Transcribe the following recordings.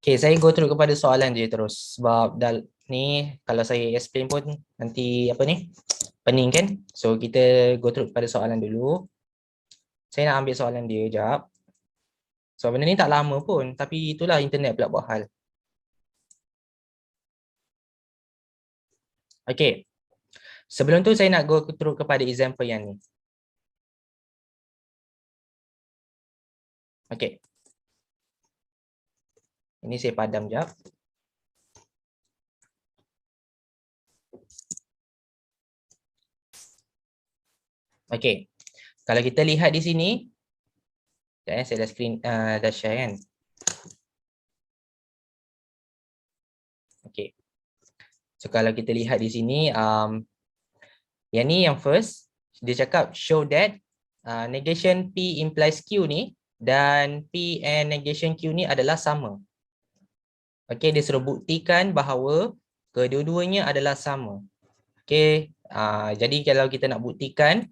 Okay, saya go through kepada soalan je terus. Sebab ni kalau saya explain pun nanti apa ni? Pening kan? So kita go through kepada soalan dulu. Saya nak ambil soalan dia jap. So benda ni tak lama pun, tapi itulah internet pula buat hal. Okay. Sebelum tu saya nak go through kepada example yang ni. Okay. Ini saya padam jap. Okay. Kalau kita lihat di sini, saya dah screen dah share kan. Okay. So kalau kita lihat di sini, yang ni yang first, dia cakap show that negation P implies Q ni dan P and negation Q ni adalah sama. Okay, dia suruh buktikan bahawa kedua-duanya adalah sama. Okay, jadi kalau kita nak buktikan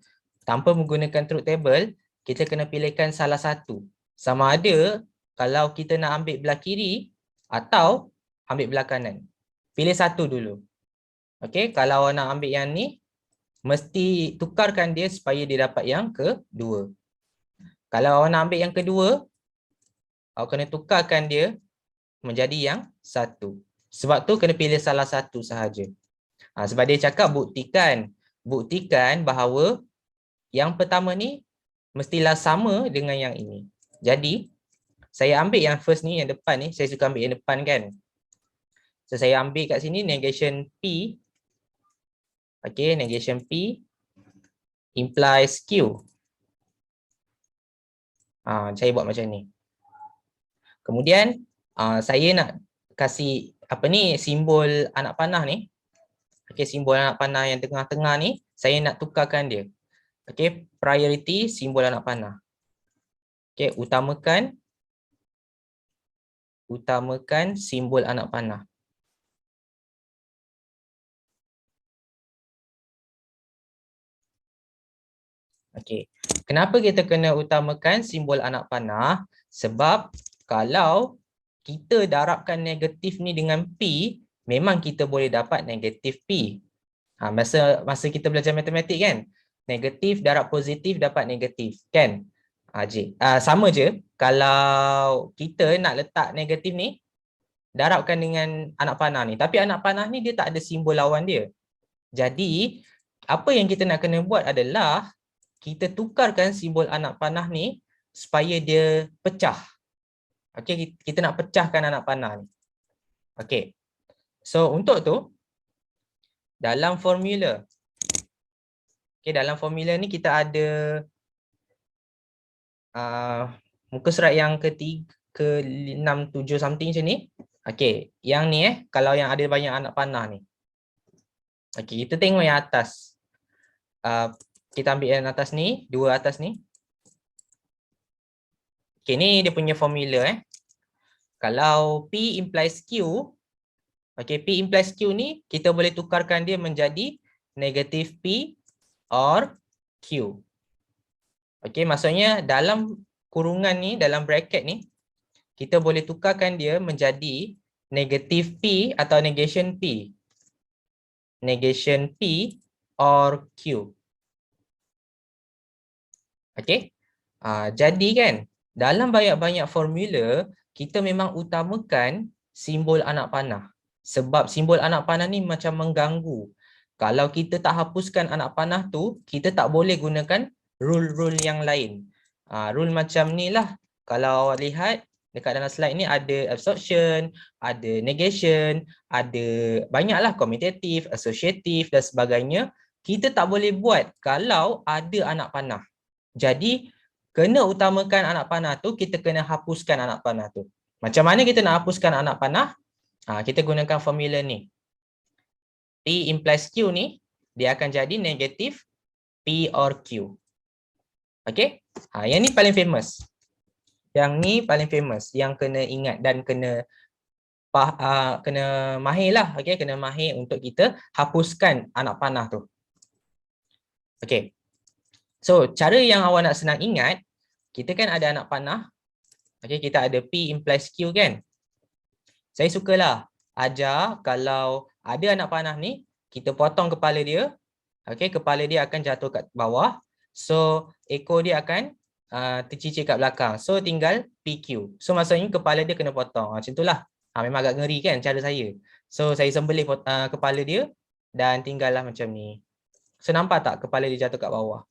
tanpa menggunakan truth table, kita kena pilihkan salah satu. Sama ada kalau kita nak ambil belah kiri atau ambil belah kanan. Pilih satu dulu. Okay, kalau nak ambil yang ni, mesti tukarkan dia supaya dia dapat yang kedua. Kalau awak nak ambil yang kedua, awak kena tukarkan dia menjadi yang satu. Sebab tu kena pilih salah satu sahaja. Sebab dia cakap buktikan bahawa yang pertama ni mestilah sama dengan yang ini. Jadi, saya ambil yang first ni, yang depan ni. Saya suka ambil yang depan kan. So, saya ambil kat sini negation P. Okay, negation P implies Q. Saya buat macam ni. Kemudian, saya nak kasih apa ni simbol anak panah ni. Okay, simbol anak panah yang tengah-tengah ni, saya nak tukarkan dia. Okay, priority simbol anak panah. Okay, utamakan simbol anak panah. Okay, kenapa kita kena utamakan simbol anak panah? Sebab kalau kita darabkan negatif ni dengan P, memang kita boleh dapat negatif P. Masa kita belajar matematik kan, negatif darab positif dapat negatif kan. Sama je kalau kita nak letak negatif ni, darabkan dengan anak panah ni. Tapi anak panah ni dia tak ada simbol lawan dia. Jadi apa yang kita nak kena buat adalah kita tukarkan simbol anak panah ni supaya dia pecah. Okey, kita nak pecahkan anak panah ni. Okey. So untuk tu dalam formula. Okey, dalam formula ni kita ada muka surat yang ke-6, 7 something macam ni. Okey, yang ni kalau yang ada banyak anak panah ni. Okey, kita tengok yang atas. Kita ambil yang atas ni, dua atas ni. Okey, ni dia punya formula Kalau P implies Q, okey, P implies Q ni kita boleh tukarkan dia menjadi negatif P or Q. Okey, maksudnya dalam kurungan ni, dalam bracket ni, kita boleh tukarkan dia menjadi negatif P atau negation P. Negation P or Q. Okey. Jadi kan, dalam banyak-banyak formula, kita memang utamakan simbol anak panah. Sebab simbol anak panah ni macam mengganggu. Kalau kita tak hapuskan anak panah tu, kita tak boleh gunakan rule-rule yang lain. Rule macam ni lah. Kalau awak lihat, dekat dalam slide ni ada absorption, ada negation, ada banyaklah commutative, associative dan sebagainya. Kita tak boleh buat kalau ada anak panah. Jadi, kena utamakan anak panah tu, kita kena hapuskan anak panah tu. Macam mana kita nak hapuskan anak panah? Kita gunakan formula ni. P implies Q ni, dia akan jadi negatif P or Q. Okay? Yang ni paling famous. Yang ni paling famous. Yang kena ingat dan kena mahir lah. Okay? Kena mahir untuk kita hapuskan anak panah tu. Okay. So, cara yang awak nak senang ingat, kita kan ada anak panah. Okay, kita ada P implies Q kan. Saya sukalah ajar kalau ada anak panah ni, kita potong kepala dia. Okay, kepala dia akan jatuh kat bawah. So, ekor dia akan tercicir kat belakang. So, tinggal PQ. So, maksudnya kepala dia kena potong. Macam itulah. Memang agak ngeri kan cara saya. So, saya sembelih kepala dia dan tinggallah macam ni. So, nampak tak kepala dia jatuh kat bawah?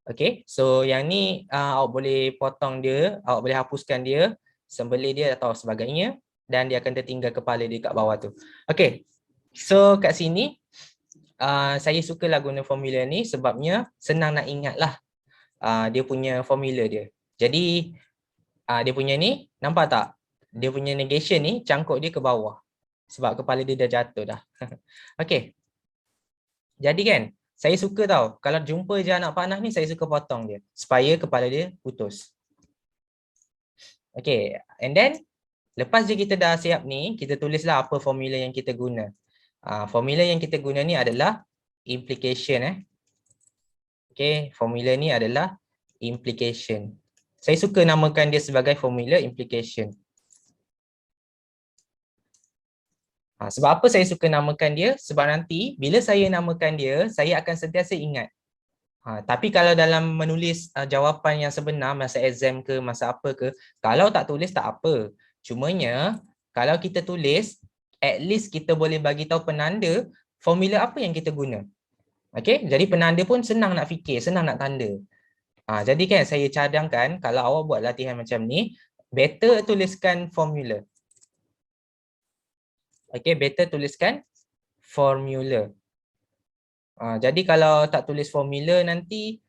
Okay, so yang ni awak boleh potong dia, awak boleh hapuskan dia, sembelih dia atau sebagainya dan dia akan tertinggal kepala dia kat bawah tu. Okay, so kat sini saya sukalah guna formula ni sebabnya senang nak ingat lah dia punya formula dia. Jadi dia punya ni, nampak tak? Dia punya negation ni cangkuk dia ke bawah sebab kepala dia dah jatuh dah. Okay, jadi kan saya suka tau, kalau jumpa je anak panah ni, saya suka potong dia supaya kepala dia putus. Okay, and then lepas je kita dah siap ni, kita tulislah apa formula yang kita guna. Formula yang kita guna ni adalah implication. Okay, formula ni adalah implication. Saya suka namakan dia sebagai formula implication. Sebab apa saya suka namakan dia? Sebab nanti bila saya namakan dia, saya akan sentiasa ingat. Tapi kalau dalam menulis jawapan yang sebenar, masa exam ke, masa apa ke, kalau tak tulis tak apa. Cumanya, kalau kita tulis, at least kita boleh bagi tahu penanda formula apa yang kita guna. Okay? Jadi penanda pun senang nak fikir, senang nak tanda. Jadi kan saya cadangkan, kalau awak buat latihan macam ni, better tuliskan formula. Okay, better tuliskan formula. Jadi kalau tak tulis formula nanti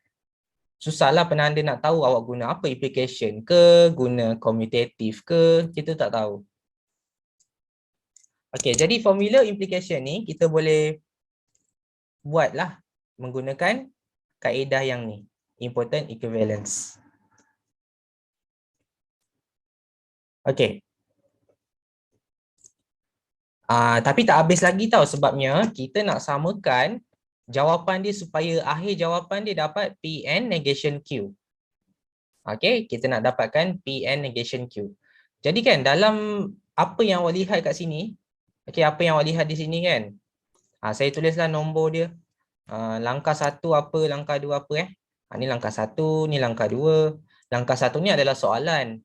susahlah penanda nak tahu awak guna apa, implication ke, guna commutative ke, kita tak tahu. Okay, jadi formula implication ni kita boleh buatlah menggunakan kaedah yang ni, important equivalence. Okay. Tapi tak habis lagi tau, sebabnya kita nak samakan jawapan dia supaya akhir jawapan dia dapat PN negation Q. Okay, kita nak dapatkan PN negation Q. Jadi kan dalam apa yang awak lihat kat sini, okay, apa yang awak lihat di sini kan, saya tulislah nombor dia. Langkah 1 apa, langkah 2 apa ni langkah 1, ni langkah 2. Langkah 1 ni adalah soalan.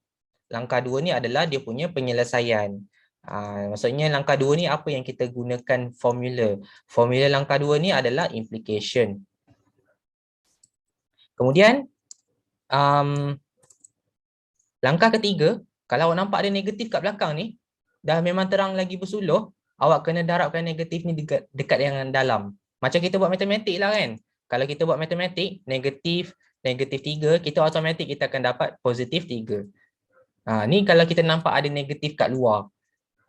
Langkah 2 ni adalah dia punya penyelesaian. Maksudnya langkah 2 ni apa yang kita gunakan formula. Formula langkah 2 ni adalah implication. Kemudian langkah ketiga, kalau awak nampak ada negatif kat belakang ni, dah memang terang lagi bersuluh, awak kena darabkan negatif ni dekat yang dalam. Macam kita buat matematik lah kan. Kalau kita buat matematik, negatif 3, kita automatik kita akan dapat positif 3. Ni kalau kita nampak ada negatif kat luar.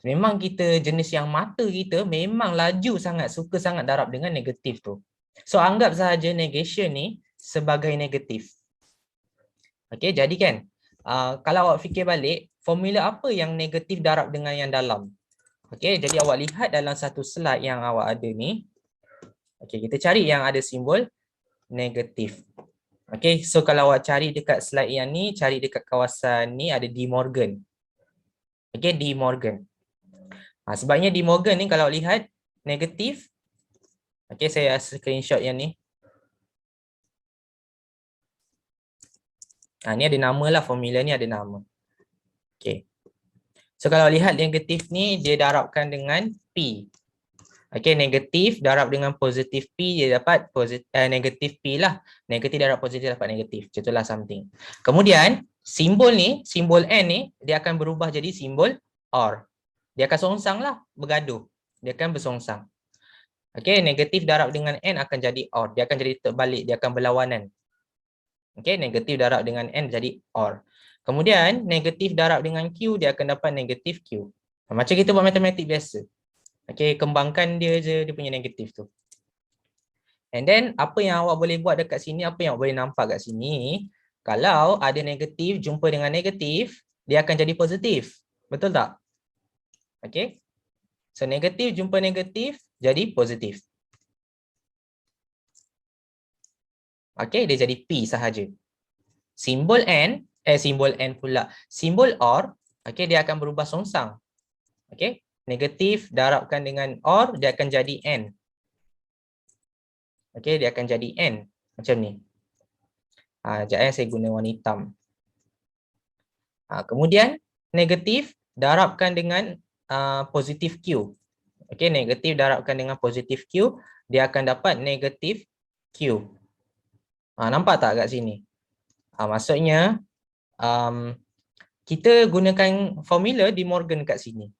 Memang kita jenis yang mata kita memang laju sangat, suka sangat darab dengan negatif tu. So anggap sahaja negation ni sebagai negatif. Okay, jadi kan kalau awak fikir balik, formula apa yang negatif darab dengan yang dalam? Okay, jadi awak lihat dalam satu slide yang awak ada ni. Okay, kita cari yang ada simbol negatif. Okay, so kalau awak cari dekat slide yang ni, cari dekat kawasan ni ada De Morgan. Okay, De Morgan. Sebabnya De Morgan ni kalau lihat negatif. Okay, saya screenshot yang ni. Ni ada nama lah, formula ni ada nama. Okay. So kalau lihat negatif ni dia darabkan dengan P. Okay, negatif darab dengan positif P, dia dapat negatif P lah. Negatif darab positif dapat negatif. Contohlah something. Kemudian simbol ni, simbol N ni, dia akan berubah jadi simbol OR. Dia akan songsang lah, bergaduh. Dia akan bersongsang. Okay, negatif darab dengan N akan jadi OR. Dia akan jadi terbalik, dia akan berlawanan. Okay, negatif darab dengan N jadi OR. Kemudian negatif darab dengan Q, dia akan dapat negatif Q. Macam kita buat matematik biasa. Okay, kembangkan dia je, dia punya negatif tu. And then, apa yang awak boleh buat dekat sini, apa yang awak boleh nampak kat sini, kalau ada negatif jumpa dengan negatif, dia akan jadi positif. Betul tak? Okay. So, negatif jumpa negatif, jadi positif. Okay, dia jadi P sahaja. Simbol N pula. Simbol OR, Okey, dia akan berubah songsang. Okey, negatif darabkan dengan OR, dia akan jadi N. Okey, dia akan jadi N macam ni. Sekejap saya guna warna hitam. Kemudian negatif darabkan dengan positif Q. Okey, negatif darabkan dengan positif Q, dia akan dapat negatif Q. Nampak tak kat sini? Maksudnya kita gunakan formula De Morgan kat sini.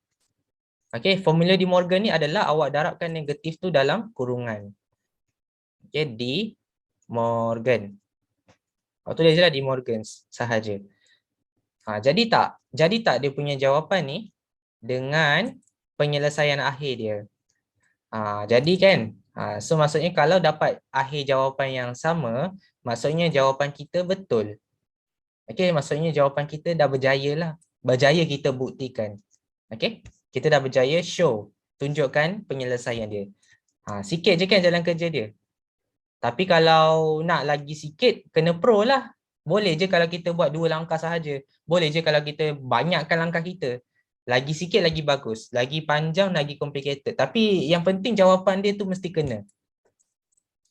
Okey, formula De Morgan ni adalah awak darabkan negatif tu dalam kurungan. Okey, De Morgan. Awak tulis je lah De Morgan sahaja. Jadi tak dia punya jawapan ni dengan penyelesaian akhir dia. Jadi kan, so maksudnya kalau dapat akhir jawapan yang sama, maksudnya jawapan kita betul. Okey, maksudnya jawapan kita dah berjaya lah. Berjaya kita buktikan. Okey, kita dah berjaya show, tunjukkan penyelesaian dia. Sikit je kan jalan kerja dia. Tapi kalau nak lagi sikit, kena pro lah. Boleh je kalau kita buat 2 langkah sahaja. Boleh je kalau kita banyakkan langkah kita. Lagi sikit lagi bagus. Lagi panjang, lagi complicated. Tapi yang penting jawapan dia tu mesti kena.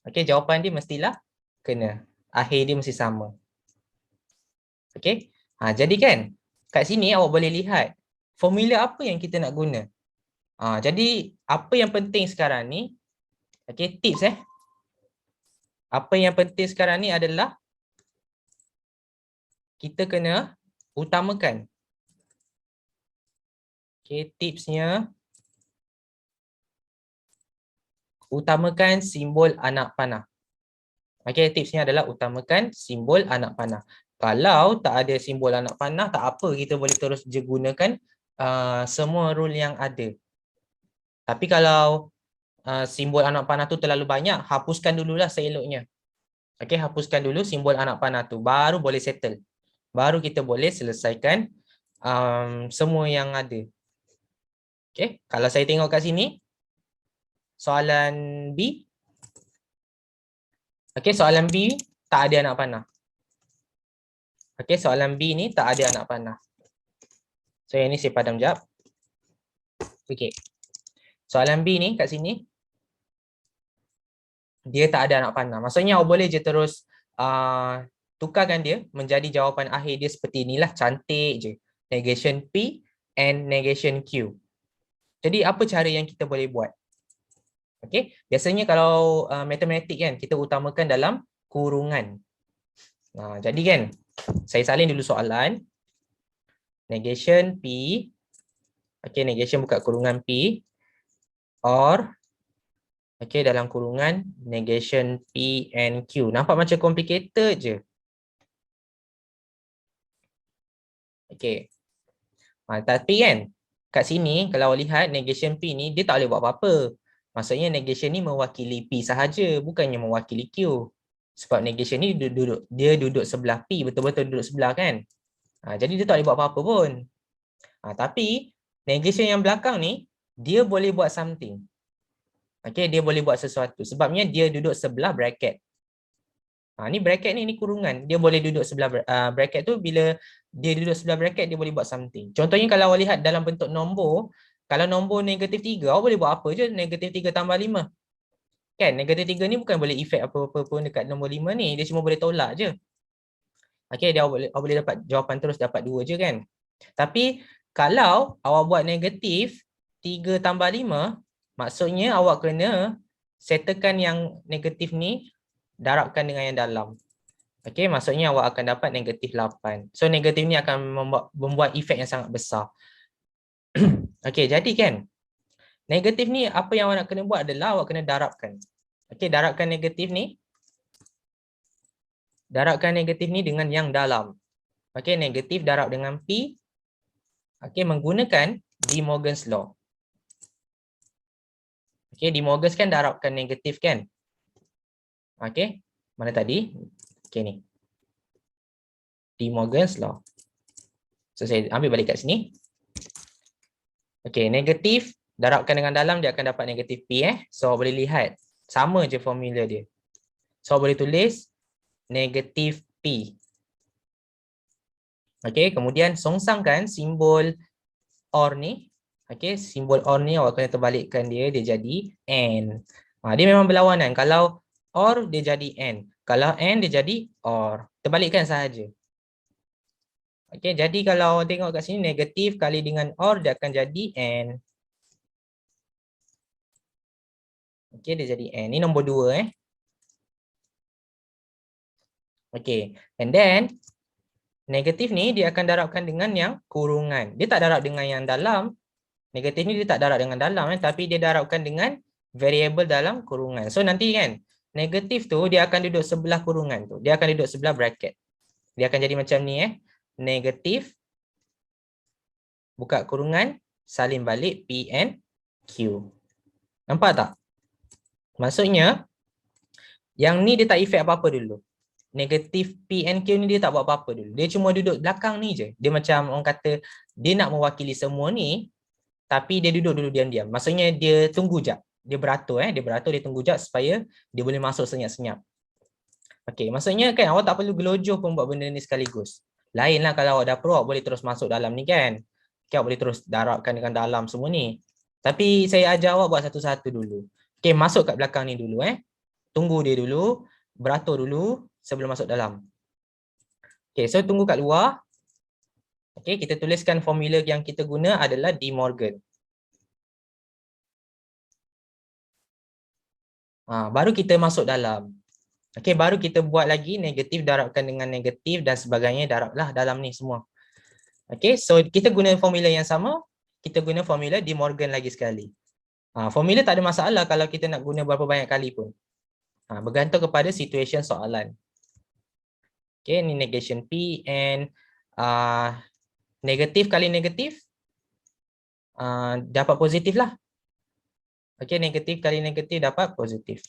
Okey, jawapan dia mestilah kena. Akhir dia mesti sama. Okey. Jadi kan, kat sini awak boleh lihat formula apa yang kita nak guna. Jadi apa yang penting sekarang ni, okey, tips Apa yang penting sekarang ni adalah kita kena utamakan. Okey, tipsnya utamakan simbol anak panah. Okey, tipsnya adalah utamakan simbol anak panah. Kalau tak ada simbol anak panah, tak apa, kita boleh terus je gunakan semua rule yang ada. Tapi kalau simbol anak panah tu terlalu banyak, hapuskan dululah seeloknya. Okey, hapuskan dulu simbol anak panah tu, baru boleh settle. Baru kita boleh selesaikan semua yang ada. Okey, kalau saya tengok kat sini, soalan B. Okey, soalan B tak ada anak panah. Okey, soalan B ni tak ada anak panah. So yang ni saya padam jap. Okey. Soalan B ni kat sini dia tak ada anak panah. Maksudnya awak boleh je terus tukarkan dia menjadi jawapan akhir dia seperti inilah, cantik je. Negation P and negation Q. Jadi apa cara yang kita boleh buat? Okey, biasanya kalau matematik kan kita utamakan dalam kurungan. Jadi kan saya salin dulu soalan. Negation P. Okey, negation buka kurungan P or dalam kurungan negation P and Q. Nampak macam complicated je. Okey. Tapi kan kat sini kalau awak lihat negation P ni dia tak boleh buat apa-apa. Maksudnya negation ni mewakili P sahaja, bukannya mewakili Q. Sebab negation ni duduk sebelah P, betul-betul duduk sebelah kan. Jadi dia tak boleh buat apa-apa pun. Tapi negation yang belakang ni dia boleh buat something. Okey, dia boleh buat sesuatu. Sebabnya dia duduk sebelah bracket. Ni bracket ni kurungan. Dia boleh duduk sebelah bracket tu, bila dia duduk sebelah bracket dia boleh buat something. Contohnya kalau awak lihat dalam bentuk nombor, kalau nombor negatif 3, awak boleh buat apa je negatif 3 tambah 5. Kan negatif 3 ni bukan boleh efek apa-apa pun dekat nombor 5 ni, dia cuma boleh tolak je. Okey, awak boleh dapat jawapan terus, dapat 2 je kan. Tapi kalau awak buat negatif 3 tambah 5, maksudnya awak kena settlekan yang negatif ni darabkan dengan yang dalam. Okey, maksudnya awak akan dapat negatif 8. So negatif ni akan membuat efek yang sangat besar. Okey, jadi kan negatif ni apa yang awak nak kena buat adalah awak kena darabkan. Okey, darabkan negatif ni. Darabkan negatif ni dengan yang dalam. Okey, negatif darab dengan P. Okey, menggunakan De Morgan's Law. Okey, De Morgan's kan darabkan negatif kan? Okey, mana tadi? Okey ni. De Morgan's Law. So saya ambil balik kat sini. Okey, negatif darabkan dengan dalam dia akan dapat negatif P So boleh lihat sama je formula dia. So boleh tulis negatif P. Okey, kemudian songsangkan simbol OR ni. Okey, simbol OR ni awak kena terbalikkan dia jadi AND. Dia memang berlawanan. Kalau OR dia jadi AND. Kalau AND dia jadi OR. Terbalikkan sahaja. Okey, jadi kalau tengok kat sini negatif kali dengan OR dia akan jadi AND. Okey, dia jadi AND. Ni nombor 2 Okey, and then negatif ni dia akan darabkan dengan yang kurungan. Dia tak darab dengan yang dalam. Negatif ni dia tak darab dengan dalam tapi dia darabkan dengan variable dalam kurungan. So nanti kan negatif tu dia akan duduk sebelah kurungan tu. Dia akan duduk sebelah bracket. Dia akan jadi macam ni Negatif buka kurungan salin balik P and Q. Nampak tak? Maksudnya yang ni dia tak efek apa-apa dulu. Negatif P and Q ni dia tak buat apa-apa dulu. Dia cuma duduk belakang ni je. Dia macam orang kata dia nak mewakili semua ni tapi dia duduk dulu diam-diam. Maksudnya dia tunggu jap. Dia beratur dia beratur, dia tunggu jap supaya dia boleh masuk senyap-senyap. Okey, maksudnya kan awak tak perlu gelojoh pun buat benda ni sekaligus. Lainlah kalau awak dah pro, awak boleh terus masuk dalam ni kan. Okay, awak boleh terus darabkan dengan dalam semua ni. Tapi saya ajar awak buat satu-satu dulu. Okey, masuk kat belakang ni dulu Tunggu dia dulu, beratur dulu sebelum masuk dalam. Okey, so tunggu kat luar. Okey, kita tuliskan formula yang kita guna adalah De Morgan. Baru kita masuk dalam. Okey, baru kita buat lagi negatif darabkan dengan negatif dan sebagainya, darablah dalam ni semua. Okey, so kita guna formula yang sama, kita guna formula De Morgan lagi sekali. Formula tak ada masalah kalau kita nak guna berapa banyak kali pun. Bergantung kepada situation soalan. Okey, ni negation P and negatif kali negatif dapat positif lah. Okey, negatif kali negatif dapat positif.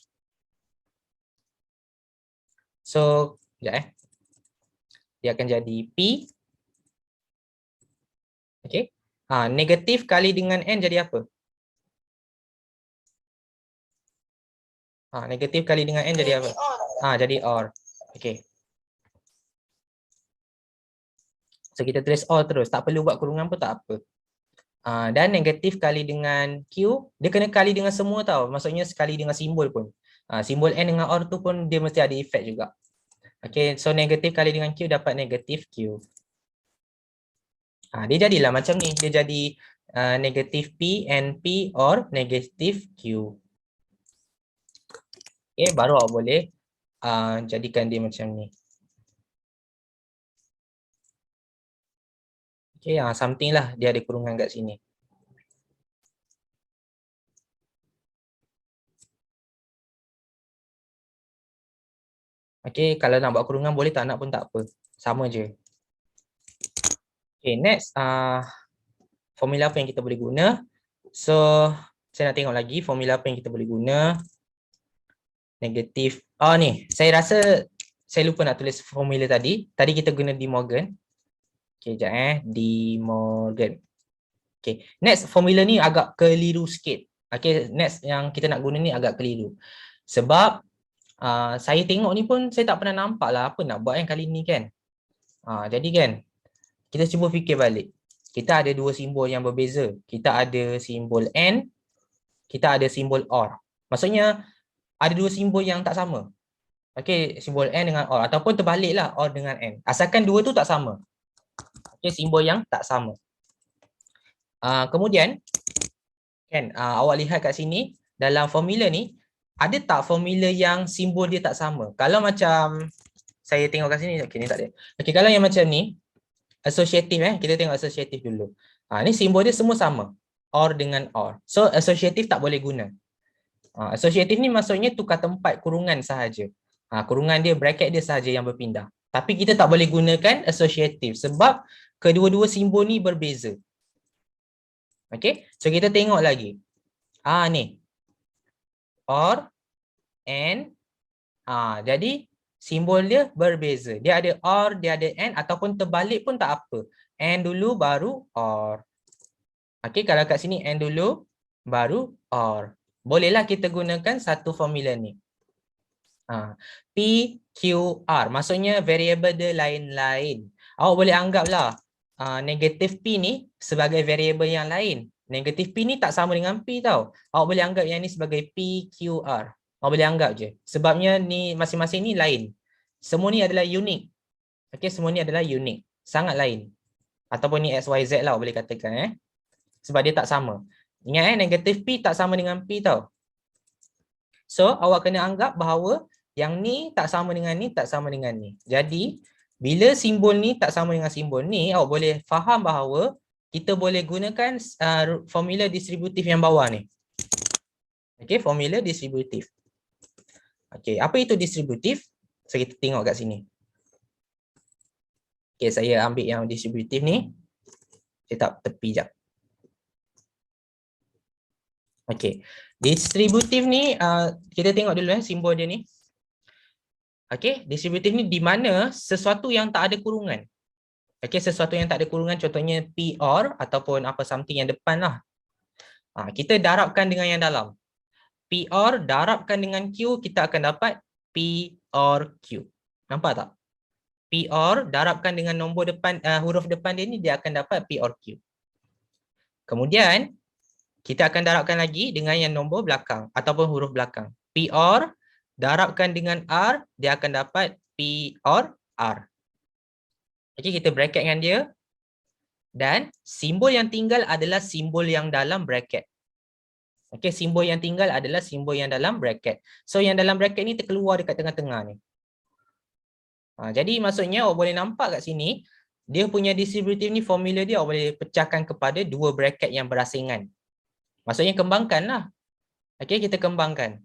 So, sekejap dia akan jadi P. Okey. Negatif kali dengan N jadi apa? Negatif kali dengan N jadi apa? Jadi OR. Okey. So kita tulis OR terus. Tak perlu buat kurungan pun tak apa. Dan negatif kali dengan Q, dia kena kali dengan semua tau. Maksudnya sekali dengan simbol pun. Simbol N dengan OR tu pun dia mesti ada efek juga. Okay, so negatif kali dengan Q dapat negatif Q. Dia jadilah macam ni. Dia jadi negatif P and P or negatif Q. Okay, baru awak boleh jadikan dia macam ni. Okay, something lah dia ada kurungan kat sini. Okay, kalau nak buat kurungan boleh, tak nak pun tak apa. Sama je. Okay, next. Formula apa yang kita boleh guna? So, saya nak tengok lagi formula apa yang kita boleh guna. Negatif. Ni. Saya rasa saya lupa nak tulis formula tadi. Tadi kita guna De Morgan. Okay, sekejap De Morgan. Okay, next formula ni agak keliru sikit. Okay, next yang kita nak guna ni agak keliru. Sebab saya tengok ni pun saya tak pernah nampak lah apa nak buat kali ni kan. Jadi kan, kita cuba fikir balik. Kita ada dua simbol yang berbeza. Kita ada simbol N, kita ada simbol OR. Maksudnya ada dua simbol yang tak sama. Okay, simbol N dengan OR. Ataupun terbaliklah OR dengan N. Asalkan dua tu tak sama. Okay, simbol yang tak sama. Kemudian, kan, awak lihat kat sini, dalam formula ni, ada tak formula yang simbol dia tak sama? Kalau macam, saya tengok kat sini, okay, ni tak ada. Okay, kalau yang macam ni, associative kita tengok associative dulu. Ni simbol dia semua sama. OR dengan OR. So, associative tak boleh guna. Associative ni maksudnya tukar tempat kurungan sahaja. Kurungan dia, bracket dia sahaja yang berpindah. Tapi kita tak boleh gunakan associative sebab kedua-dua simbol ni berbeza. Okay, so kita tengok lagi. Ni. OR, N. Jadi simbol dia berbeza. Dia ada OR, dia ada N ataupun terbalik pun tak apa. N dulu baru OR. Okay, kalau kat sini N dulu baru OR. Bolehlah kita gunakan satu formula ni. P, Q, R. Maksudnya variable dia lain-lain. Awak boleh anggaplah negatif P ni sebagai variable yang lain. Negatif P ni tak sama dengan P tau. Awak boleh anggap yang ni sebagai PQR. Awak boleh anggap je. Sebabnya ni masing-masing ni lain. Semua ni adalah unik. Okey, semua ni adalah unik. Sangat lain. Ataupun ni XYZ lah boleh katakan sebab dia tak sama. Ingat negatif P tak sama dengan P tau. So awak kena anggap bahawa yang ni tak sama dengan ni, tak sama dengan ni. Jadi bila simbol ni tak sama dengan simbol ni, awak boleh faham bahawa kita boleh gunakan formula distributif yang bawah ni. Okey, formula distributif. Okey, apa itu distributif? So kita tengok kat sini. Okey, saya ambil yang distributif ni. Saya tak tepi jap. Okey, distributif ni kita tengok dulu simbol dia ni. Okey, distributif ni di mana sesuatu yang tak ada kurungan. Okey, sesuatu yang tak ada kurungan contohnya P or ataupun apa something yang depan lah. Kita darabkan dengan yang dalam. P or darabkan dengan Q, kita akan dapat P or Q. Nampak tak? P or darabkan dengan nombor depan, huruf depan dia ni, dia akan dapat P or Q. Kemudian kita akan darabkan lagi dengan yang nombor belakang ataupun huruf belakang. P or darabkan dengan R, dia akan dapat P or R. Okey, kita bracketkan dia. Dan simbol yang tinggal adalah simbol yang dalam bracket. Okey, simbol yang tinggal adalah simbol yang dalam bracket. So yang dalam bracket ni terkeluar dekat tengah-tengah ni. Jadi maksudnya awak boleh nampak kat sini, dia punya distributif ni formula dia awak boleh pecahkan kepada dua bracket yang berasingan. Maksudnya kembangkan lah. Okey, kita kembangkan.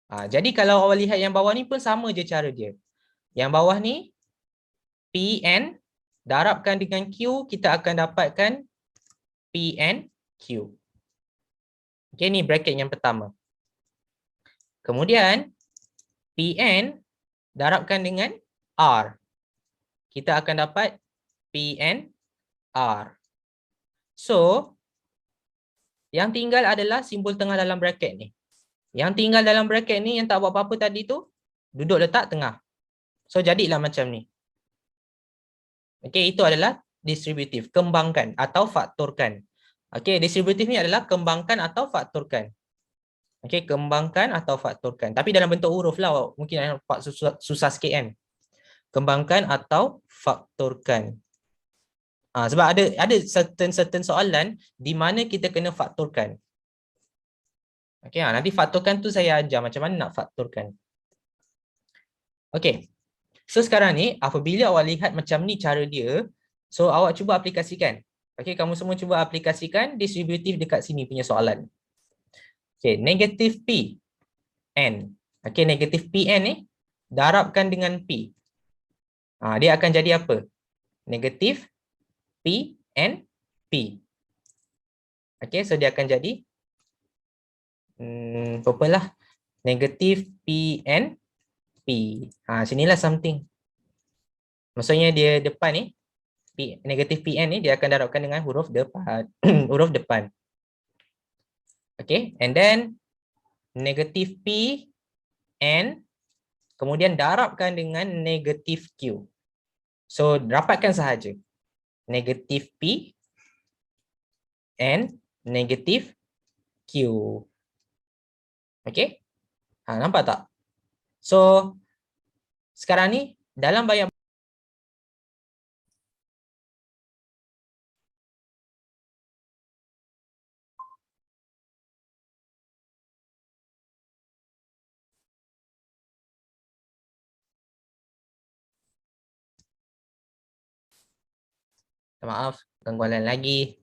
Jadi kalau awak lihat yang bawah ni pun sama je cara dia. Yang bawah ni PN darabkan dengan Q, kita akan dapatkan PNQ. Okey, ni bracket yang pertama. Kemudian PN darabkan dengan R. Kita akan dapat PNR. So, yang tinggal adalah simbol tengah dalam bracket ni. Yang tinggal dalam bracket ni yang tak buat apa-apa tadi tu, duduk letak tengah. So, jadilah macam ni. Okey, itu adalah distributif. Kembangkan atau faktorkan. Okey, distributif ni adalah kembangkan atau faktorkan. Okey, kembangkan atau faktorkan. Tapi dalam bentuk huruf lah. Mungkin nampak susah sikit kan. Kembangkan atau faktorkan. Sebab ada certain soalan di mana kita kena faktorkan. Okey, nanti faktorkan tu saya ajar macam mana nak faktorkan. Okey. So sekarang ni apabila awak lihat macam ni cara dia, so awak cuba aplikasikan. Okey, kamu semua cuba aplikasikan distributif dekat sini punya soalan. Okey, negatif P N. Okey, negatif PN ni darabkan dengan P. Dia akan jadi apa? Negatif P N P. Okey, so dia akan jadi purple lah. Negatif P N P. Sinilah something. Maksudnya dia depan ni, negatif PN ni dia akan darabkan dengan huruf depan. Huruf depan. Okay, and then negatif P N kemudian darabkan dengan negatif Q. So rapatkan sahaja. Negatif P N negatif Q. Okay, nampak tak? So sekarang ni dalam banyak maaf, gangguan lagi.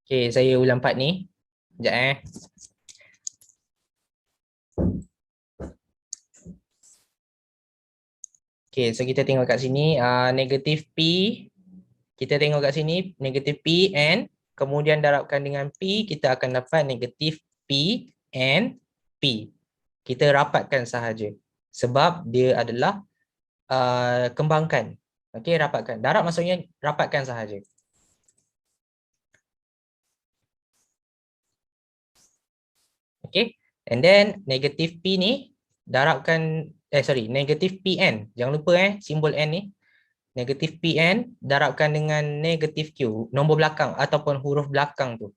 Okay, saya ulang part ni. Sekejap Okay, so kita tengok kat sini negatif P. Kita tengok kat sini negatif P N. Kemudian darabkan dengan P, kita akan dapat negatif P N P. Kita rapatkan sahaja. Sebab dia adalah kembangkan. Okay, rapatkan. Darab maksudnya rapatkan sahaja. Okay, and then negatif P ni darabkan negatif Pn. Jangan lupa simbol N ni. Negatif Pn darabkan dengan negatif Q, nombor belakang ataupun huruf belakang tu.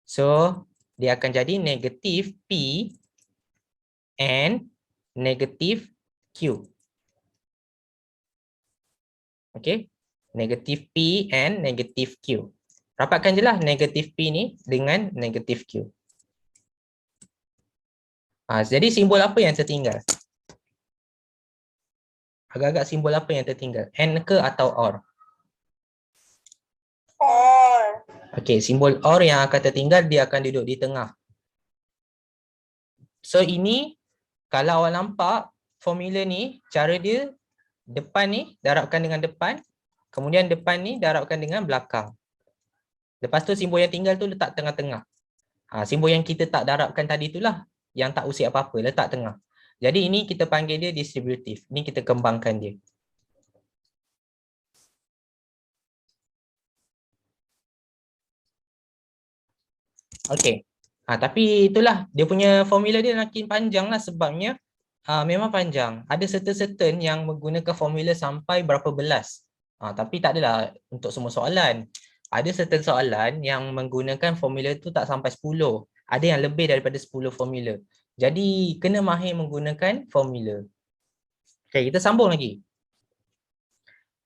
So, dia akan jadi negatif P and negatif Q. Okay, negatif P and negatif Q. Rapatkan je lah negatif P ni dengan negatif Q. Jadi simbol apa yang tertinggal? Agak-agak simbol apa yang tertinggal? And ke atau OR? OR. Okey, simbol OR yang akan tertinggal, dia akan duduk di tengah. So ini, kalau awak nampak formula ni, cara dia depan ni darabkan dengan depan, kemudian depan ni darabkan dengan belakang. Lepas tu simbol yang tinggal tu letak tengah-tengah. Simbol yang kita tak darabkan tadi itulah yang tak usik apa-apa, letak tengah. Jadi ini kita panggil dia distributif. Ini kita kembangkan dia. Okey. Tapi itulah dia punya formula dia makin panjang lah sebabnya memang panjang. Ada certain yang menggunakan formula sampai berapa belas. Tapi tak adalah untuk semua soalan. Ada certain soalan yang menggunakan formula tu tak sampai 10. Ada yang lebih daripada 10 formula. Jadi kena mahir menggunakan formula. Okey, kita sambung lagi.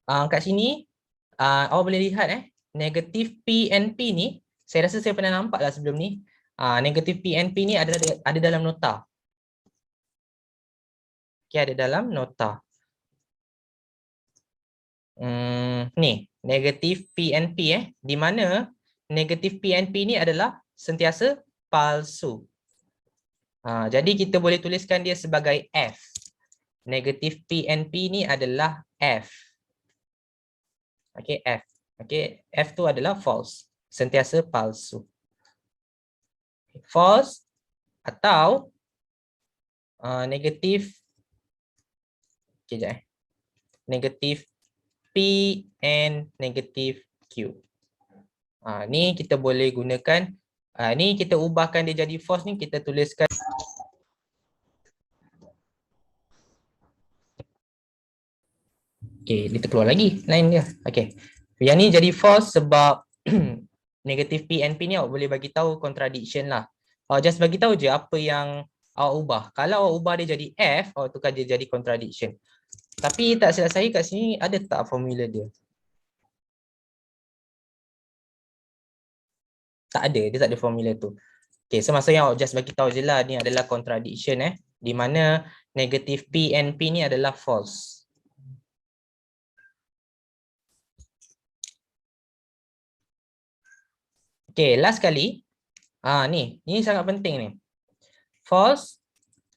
Kat sini awak boleh lihat negatif PNP ni, saya rasa saya pernah nampak lah sebelum ni. Negatif PNP ni ada dalam nota. Okey, ada dalam nota. Ni negatif PNP di mana negatif PNP ni adalah sentiasa palsu. Jadi kita boleh tuliskan dia sebagai F. Negatif PNP ni adalah F. Okey, F. Okey, F tu adalah false, sentiasa palsu. False atau negatif negatif P and negatif Q. Ni kita boleh gunakan, ni kita ubahkan dia jadi false ni, kita tuliskan okey, dia terkeluar lagi line dia. Okey. Yang ni jadi false sebab negatif P and P ni awak boleh bagi tahu contradiction lah. Just bagi tahu je apa yang awak ubah. Kalau awak ubah dia jadi F, awak tukar dia jadi contradiction. Tapi tak silap saya kat sini ada tak formula dia? Tak ada, dia tak ada formula tu. Okay, so maksudnya awak just bagi tahu je lah ni adalah contradiction di mana negatif P and P ni adalah false. Okay, last kali. Ni sangat penting ni. False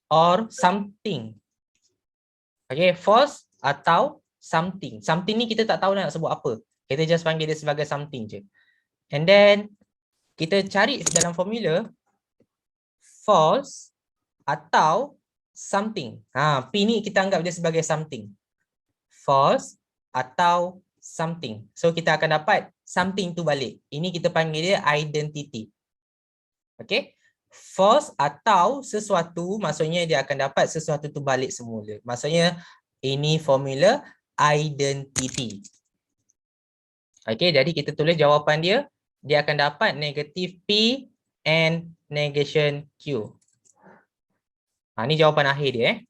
or something. Okay, false atau something. Something ni kita tak tahu nak sebut apa. Kita just panggil dia sebagai something je. And then kita cari dalam formula false atau something. P ni kita anggap dia sebagai something. False atau something. So kita akan dapat something tu balik. Ini kita panggil dia identity. Okay. False atau sesuatu, maksudnya dia akan dapat sesuatu tu balik semula. Maksudnya ini formula identity. Okay, jadi kita tulis jawapan dia. Dia akan dapat negatif P and negation Q. Ni jawapan akhir dia.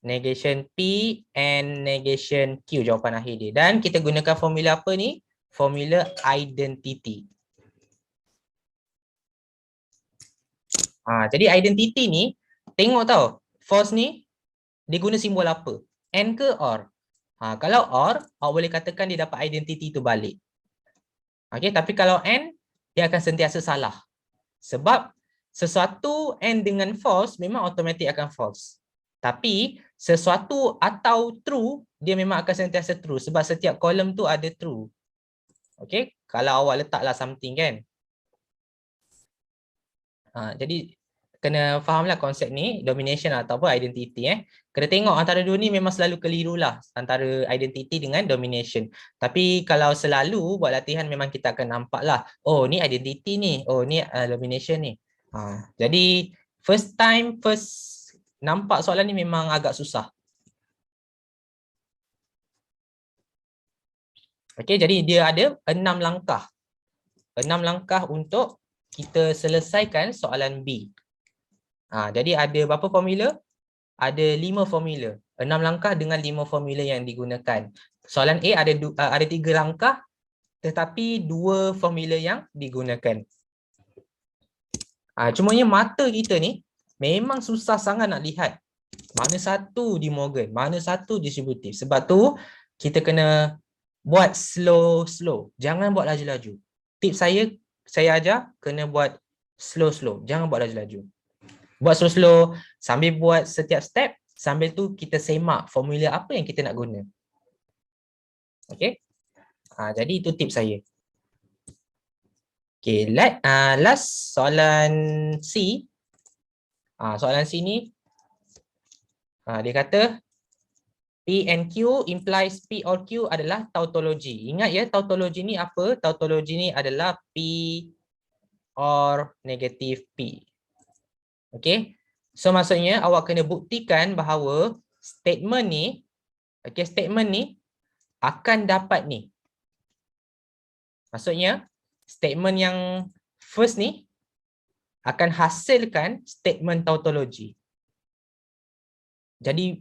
Negation P and negation Q, jawapan akhir dia. Dan kita gunakan formula apa ni? Formula identity. Jadi identity ni, tengok tau, false ni, dia guna simbol apa? And ke OR? Kalau OR, awak boleh katakan dia dapat identity tu balik. Okay, tapi kalau AND, dia akan sentiasa salah. Sebab sesuatu AND dengan false, memang automatik akan false. Tapi sesuatu atau true, dia memang akan sentiasa true. Sebab setiap kolom tu ada true. Okay, kalau awak letaklah something kan. Jadi kena fahamlah konsep ni, domination ataupun identity. Kena tengok antara dua ni memang selalu keliru lah, antara identity dengan domination. Tapi kalau selalu buat latihan memang kita akan nampak lah, oh ni identity ni, oh ni domination ni. Jadi first time, first nampak soalan ni memang agak susah. Okey, jadi dia ada 6 langkah. 6 langkah untuk kita selesaikan soalan B. Jadi ada berapa formula? Ada 5 formula. 6 langkah dengan 5 formula yang digunakan. Soalan A ada 3 langkah tetapi 2 formula yang digunakan. Cumanya mata kita ni memang susah sangat nak lihat mana satu di Morgan, mana satu distributif. Sebab tu kita kena buat slow-slow. Jangan buat laju-laju. Tips saya ajar kena buat slow-slow. Jangan buat laju-laju. Buat slow-slow sambil buat setiap step. Sambil tu kita semak formula apa yang kita nak guna. Okay. Jadi itu tips saya. Okay, last soalan C. Soalan C ni dia kata P and Q implies P or Q adalah tautology. Ingat ya, tautology ni apa? Tautology ni adalah P or negative P. Okay. So maksudnya awak kena buktikan bahawa statement ni, statement ni akan dapat ni. Maksudnya statement yang first ni akan hasilkan statement tautology. Jadi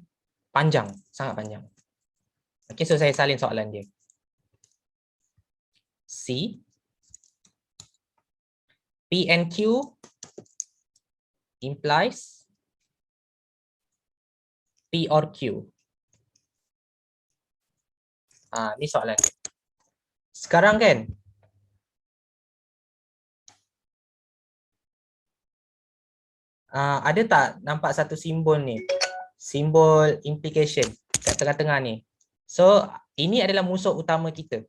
panjang, sangat panjang. Okay, so saya salin soalan dia. C. P and Q implies P or Q. Ni soalan. Sekarang kan, ada tak nampak satu simbol ni? Simbol implication kat tengah-tengah ni. So, ini adalah musuh utama kita.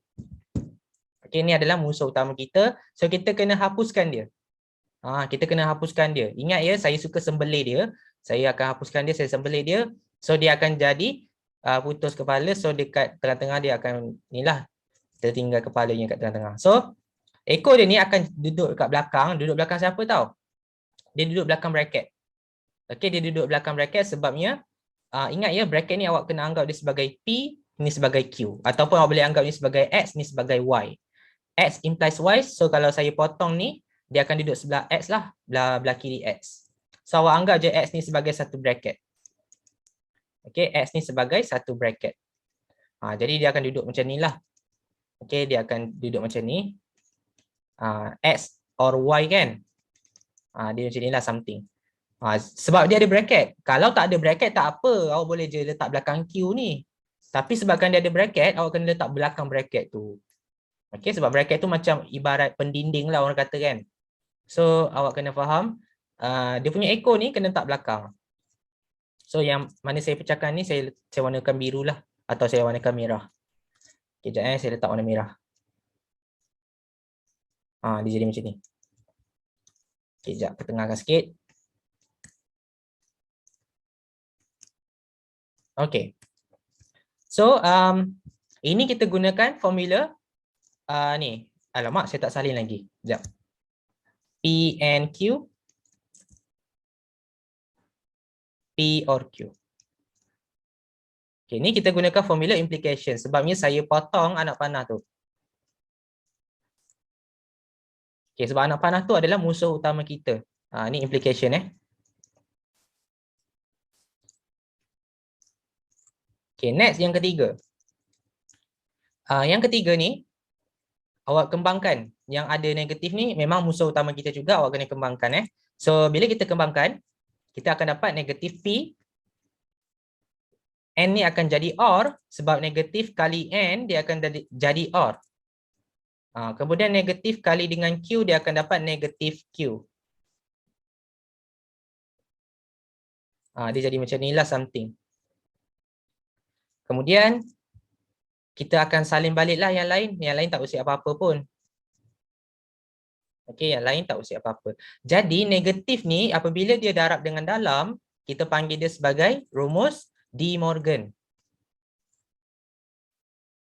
Okay, ini adalah musuh utama kita. So, kita kena hapuskan dia. Kita kena hapuskan dia. Ingat ya, saya suka sembelih dia. Saya akan hapuskan dia, saya sembelih dia. So, dia akan jadi putus kepala. So, dekat tengah-tengah dia akan, inilah, tertinggal kepalanya kat tengah-tengah. So, ekor dia ni akan duduk dekat belakang. Duduk belakang siapa tahu? Dia duduk belakang bracket. Okay, dia duduk belakang bracket sebabnya, ingat ya, bracket ni awak kena anggap dia sebagai P, ni sebagai Q. Ataupun awak boleh anggap ni sebagai X, ni sebagai Y. X implies Y, so kalau saya potong ni, dia akan duduk sebelah X lah, belah kiri X. So awak anggap je X ni sebagai satu bracket. Okay, X ni sebagai satu bracket. Jadi dia akan duduk macam ni lah. Okay, dia akan duduk macam ni. X or Y kan. Dia macam ni lah something. Sebab dia ada bracket. Kalau tak ada bracket tak apa, awak boleh je letak belakang Q ni. Tapi sebabkan dia ada bracket, awak kena letak belakang bracket tu. Okay, sebab bracket tu macam ibarat pendinding lah orang kata kan. So awak kena faham, dia punya ekor ni kena letak belakang. So yang mana saya pecahkan ni, saya warnakan biru lah. Atau saya warnakan merah. Sekejap saya letak warna merah. Dia jadi macam ni. Sekejap, ketengahkan sikit. Okay. So, ini kita gunakan formula ni. Alamak, saya tak salin lagi. Sekejap. P and Q. P or Q. Okay, ni kita gunakan formula implication. Sebabnya saya potong anak panah tu. Okay, sebab anak panah tu adalah musuh utama kita. Ni implication Okay, next yang ketiga. Yang ketiga ni, awak kembangkan. Yang ada negatif ni memang musuh utama kita juga, awak kena kembangkan. So, bila kita kembangkan, kita akan dapat negatif P. N ni akan jadi OR, sebab negatif kali N, dia akan jadi OR. Kemudian negatif kali dengan Q, dia akan dapat negatif Q. Dia jadi macam ni lah something. Kemudian, kita akan salin baliklah yang lain. Yang lain tak usik apa-apa pun. Okey, yang lain tak usik apa-apa. Jadi, negatif ni apabila dia darab dengan dalam, kita panggil dia sebagai rumus De Morgan.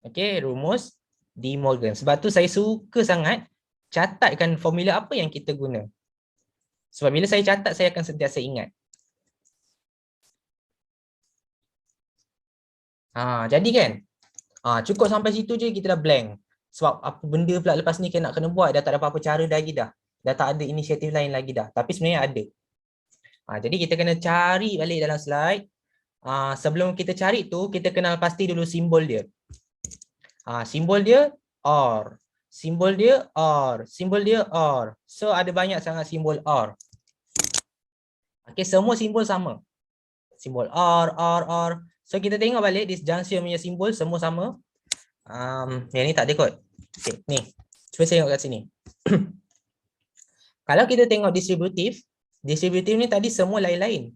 Okey, rumus De Morgan. Sebab tu saya suka sangat catatkan formula apa yang kita guna. Sebab bila saya catat, saya akan sentiasa ingat. Jadi kan, cukup sampai situ je kita dah blank. Sebab apa benda pula lepas ni kita nak kena buat, dah tak ada apa-apa cara lagi dah. Dah tak ada inisiatif lain lagi dah. Tapi sebenarnya ada. Jadi kita kena cari balik dalam slide. Sebelum kita cari tu, kita kenal pasti dulu simbol dia. Simbol dia OR. Simbol dia OR. Simbol dia OR. So ada banyak sangat simbol OR. Okay, semua simbol sama. Simbol OR, OR, OR. So kita tengok balik disjunction punya simbol semua sama. Yang ni tak ada kot. Okay, ni. Cuba saya tengok kat sini. Kalau kita tengok distributif ni tadi semua lain-lain.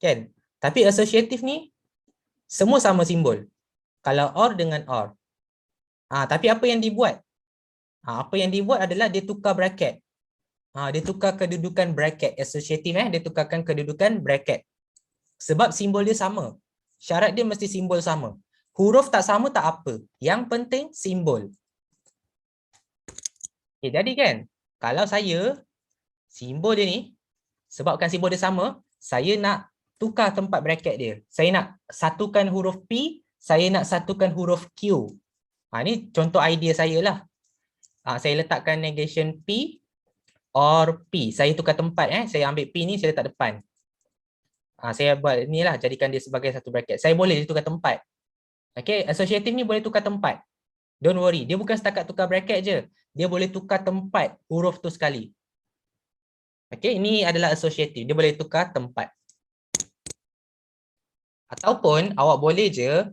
Kan? Tapi associative ni semua sama simbol. Kalau OR dengan OR. Tapi apa yang dibuat? Apa yang dibuat adalah dia tukar bracket. Dia tukar kedudukan bracket. Associative dia tukarkan kedudukan bracket. Sebab simbol dia sama. Syarat dia mesti simbol sama. Huruf tak sama tak apa. Yang penting simbol. Okay, jadi kan, kalau saya, simbol dia ni, sebabkan simbol dia sama, saya nak tukar tempat bracket dia. Saya nak satukan huruf P, saya nak satukan huruf Q. Ini contoh idea saya lah. Saya letakkan negation P or P. Saya tukar tempat. Saya ambil P ni, saya letak depan. Saya buat ni lah, jadikan dia sebagai satu bracket. Saya boleh tukar tempat. Okay, associative ni boleh tukar tempat. Don't worry, dia bukan setakat tukar bracket je. Dia boleh tukar tempat huruf tu sekali. Okay, ini adalah associative. Dia boleh tukar tempat. Ataupun awak boleh je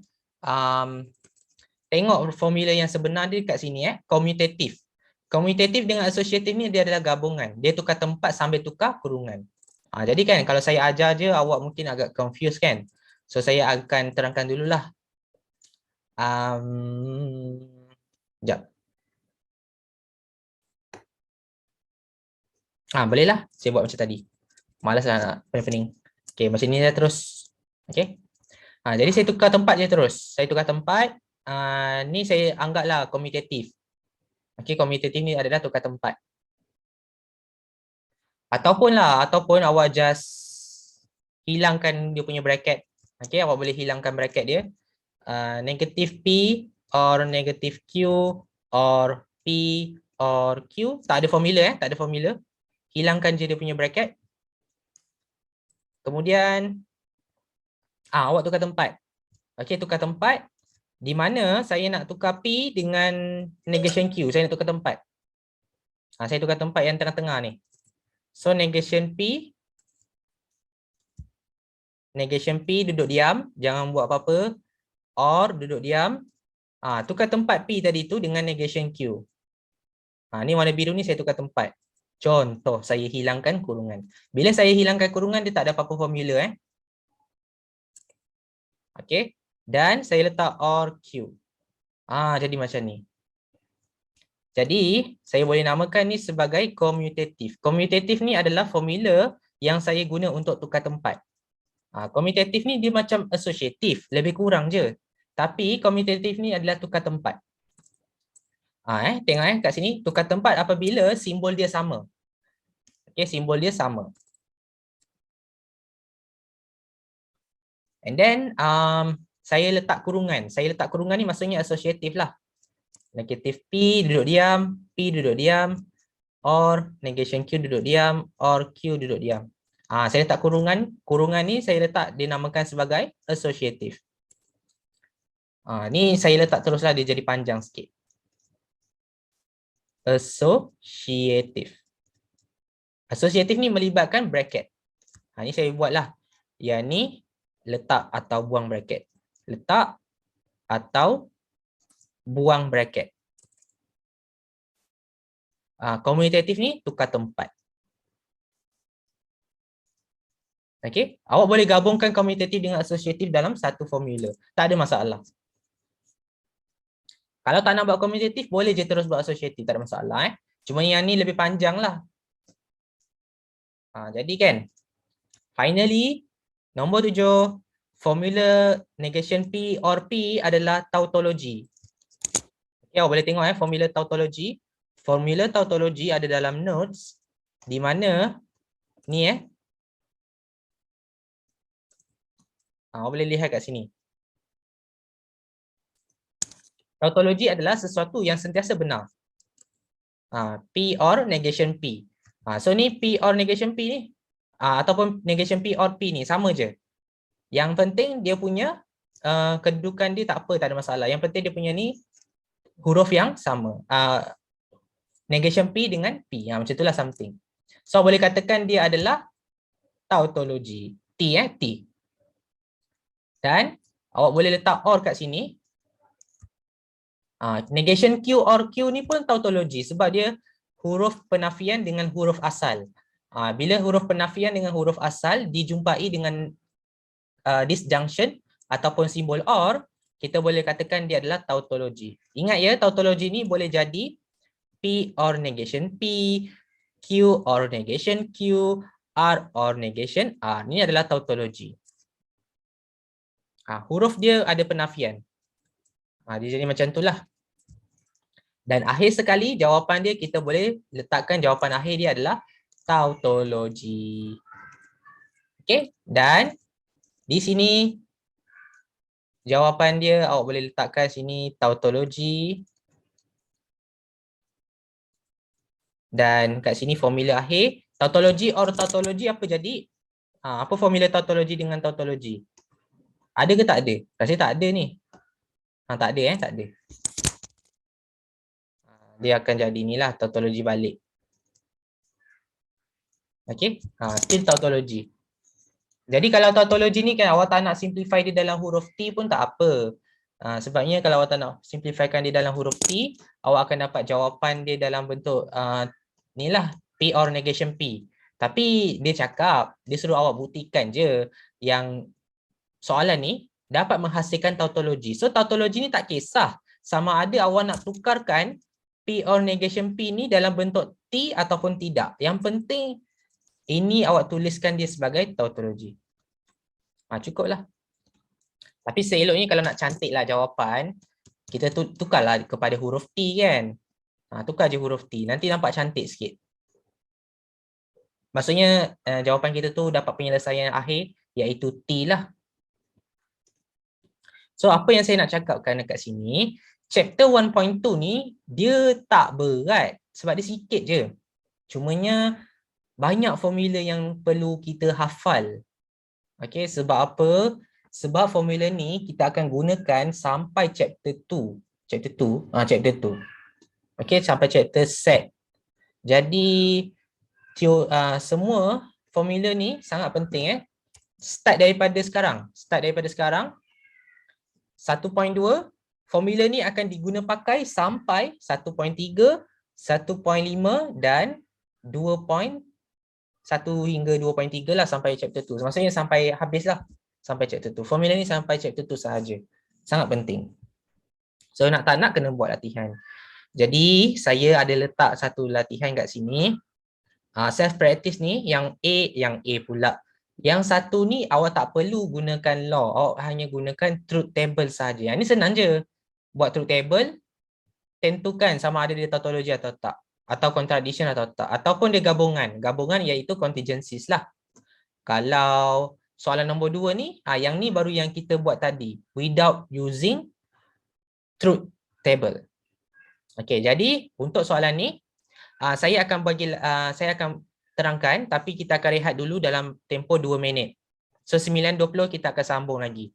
tengok formula yang sebenar dia kat sini. Commutative. Commutative dengan associative ni dia adalah gabungan. Dia tukar tempat sambil tukar kurungan. Jadi kan kalau saya ajar je awak mungkin agak confused kan. So saya akan terangkan dululah. Sekejap. Bolehlah saya buat macam tadi. Malaslah nak pening-pening. Okay, macam ni dah terus. Okay. Jadi saya tukar tempat je terus. Saya tukar tempat. Ni saya anggaplah commutative. Okay, commutative ni adalah tukar tempat. Ataupun awak just hilangkan dia punya bracket. Okay, awak boleh hilangkan bracket dia. Negative P or negative Q or P or Q. Tak ada formula tak ada formula. Hilangkan je dia punya bracket. Kemudian awak tukar tempat. Okay, tukar tempat. Di mana saya nak tukar P dengan negation Q. Saya nak tukar tempat. Saya tukar tempat yang tengah-tengah ni. So negation P duduk diam, jangan buat apa-apa. Or duduk diam. Tukar tempat P tadi tu dengan negation Q. Ni warna biru ni saya tukar tempat. Contoh, saya hilangkan kurungan. Bila saya hilangkan kurungan, dia tak ada apa-apa formula. Okay. Dan saya letak or Q. Jadi macam ni. Jadi, saya boleh namakan ni sebagai commutative. Commutative ni adalah formula yang saya guna untuk tukar tempat. Commutative ni dia macam associative, lebih kurang je. Tapi commutative ni adalah tukar tempat. Tengok kat sini, tukar tempat apabila simbol dia sama. Okay, simbol dia sama. And then, saya letak kurungan. Saya letak kurungan ni maksudnya associative lah. Negative P duduk diam, P duduk diam, or negation Q duduk diam, or Q duduk diam. Saya letak kurungan. Kurungan ni saya letak dinamakan sebagai associative. Ni saya letak teruslah dia jadi panjang sikit. Associative. Associative ni melibatkan bracket. Ni saya buatlah. Yang ni letak atau buang bracket. Letak atau buang bracket. Commutative ni tukar tempat. Okay, awak boleh gabungkan commutative dengan associative dalam satu formula. Tak ada masalah. Kalau tak nak buat commutative, boleh je terus buat associative. Tak ada masalah. Cuma yang ni lebih panjang lah. Jadi kan, finally, nombor 7, formula negation P or P adalah tautology. Okay, awak boleh tengok formula tautology. Formula tautology ada dalam notes di mana ni awak boleh lihat kat sini. Tautologi adalah sesuatu yang sentiasa benar. P or negation P. So ni P or negation P ni ataupun negation P or P ni sama je. Yang penting dia punya kedudukan dia tak apa, tak ada masalah. Yang penting dia punya ni huruf yang sama. Negation P dengan P. Macam itulah something. So boleh katakan dia adalah tautologi. T. Dan awak boleh letak or kat sini. Negation Q or Q ni pun tautologi sebab dia huruf penafian dengan huruf asal. Bila huruf penafian dengan huruf asal dijumpai dengan disjunction ataupun simbol or, kita boleh katakan dia adalah tautologi. Ingat ya, tautologi ni boleh jadi P or negation P, Q or negation Q, R or negation R. Ini adalah tautologi. Huruf dia ada penafian. Dia jadi macam itulah. Dan akhir sekali jawapan dia, kita boleh letakkan jawapan akhir dia adalah tautologi. Okey, dan di sini jawapan dia awak boleh letakkan sini tautologi. Dan kat sini formula akhir. Tautologi or tautologi apa jadi? Apa formula tautologi dengan tautologi? Ada ke tak ada? Rasanya tak ada ni. Tak ada tak ada. Dia akan jadi inilah tautologi balik. Okey, still tautologi. Jadi kalau tautologi ni kan awak tak nak simplify dia dalam huruf T pun tak apa. Sebabnya kalau awak tak nak simplifykan dia dalam huruf T, awak akan dapat jawapan dia dalam bentuk inilah P or negation P. Tapi dia cakap, dia suruh awak buktikan je yang soalan ni dapat menghasilkan tautologi. So tautologi ni tak kisah sama ada awak nak tukarkan P or negation P ni dalam bentuk T ataupun tidak. Yang penting ini awak tuliskan dia sebagai tautologi. Cukuplah. Tapi seeloknya kalau nak cantiklah jawapan, kita tukarlah kepada huruf T kan. Tukar je huruf T. Nanti nampak cantik sikit. Maksudnya jawapan kita tu dapat penyelesaian akhir iaitu T lah. So apa yang saya nak cakapkan dekat sini, chapter 1.2 ni dia tak berat sebab dia sikit je. Cumanya banyak formula yang perlu kita hafal. Okey, sebab apa? Sebab formula ni kita akan gunakan sampai chapter 2. Chapter 2. Okey, sampai chapter set. Jadi semua formula ni sangat penting Start daripada sekarang. 1.2 formula ni akan diguna pakai sampai 1.3, 1.5 dan 2.1 hingga 2.3 lah sampai chapter 2. Maksudnya sampai habislah sampai chapter 2. Formula ni sampai chapter 2 sahaja. Sangat penting. So nak tak nak kena buat latihan. Jadi saya ada letak satu latihan kat sini. Self practice ni yang A pula. Yang satu ni awak tak perlu gunakan law, awak hanya gunakan truth table saja. Ini senang je. Buat truth table, tentukan sama ada dia tautologi atau tak, atau contradiction atau tak, ataupun dia gabungan. Gabungan iaitu contingencies lah. Kalau soalan nombor 2 ni, yang ni baru yang kita buat tadi, without using truth table. Okey, jadi untuk soalan ni saya akan terangkan, tapi kita akan rehat dulu dalam tempoh 2 minit. So 9.20 kita akan sambung lagi.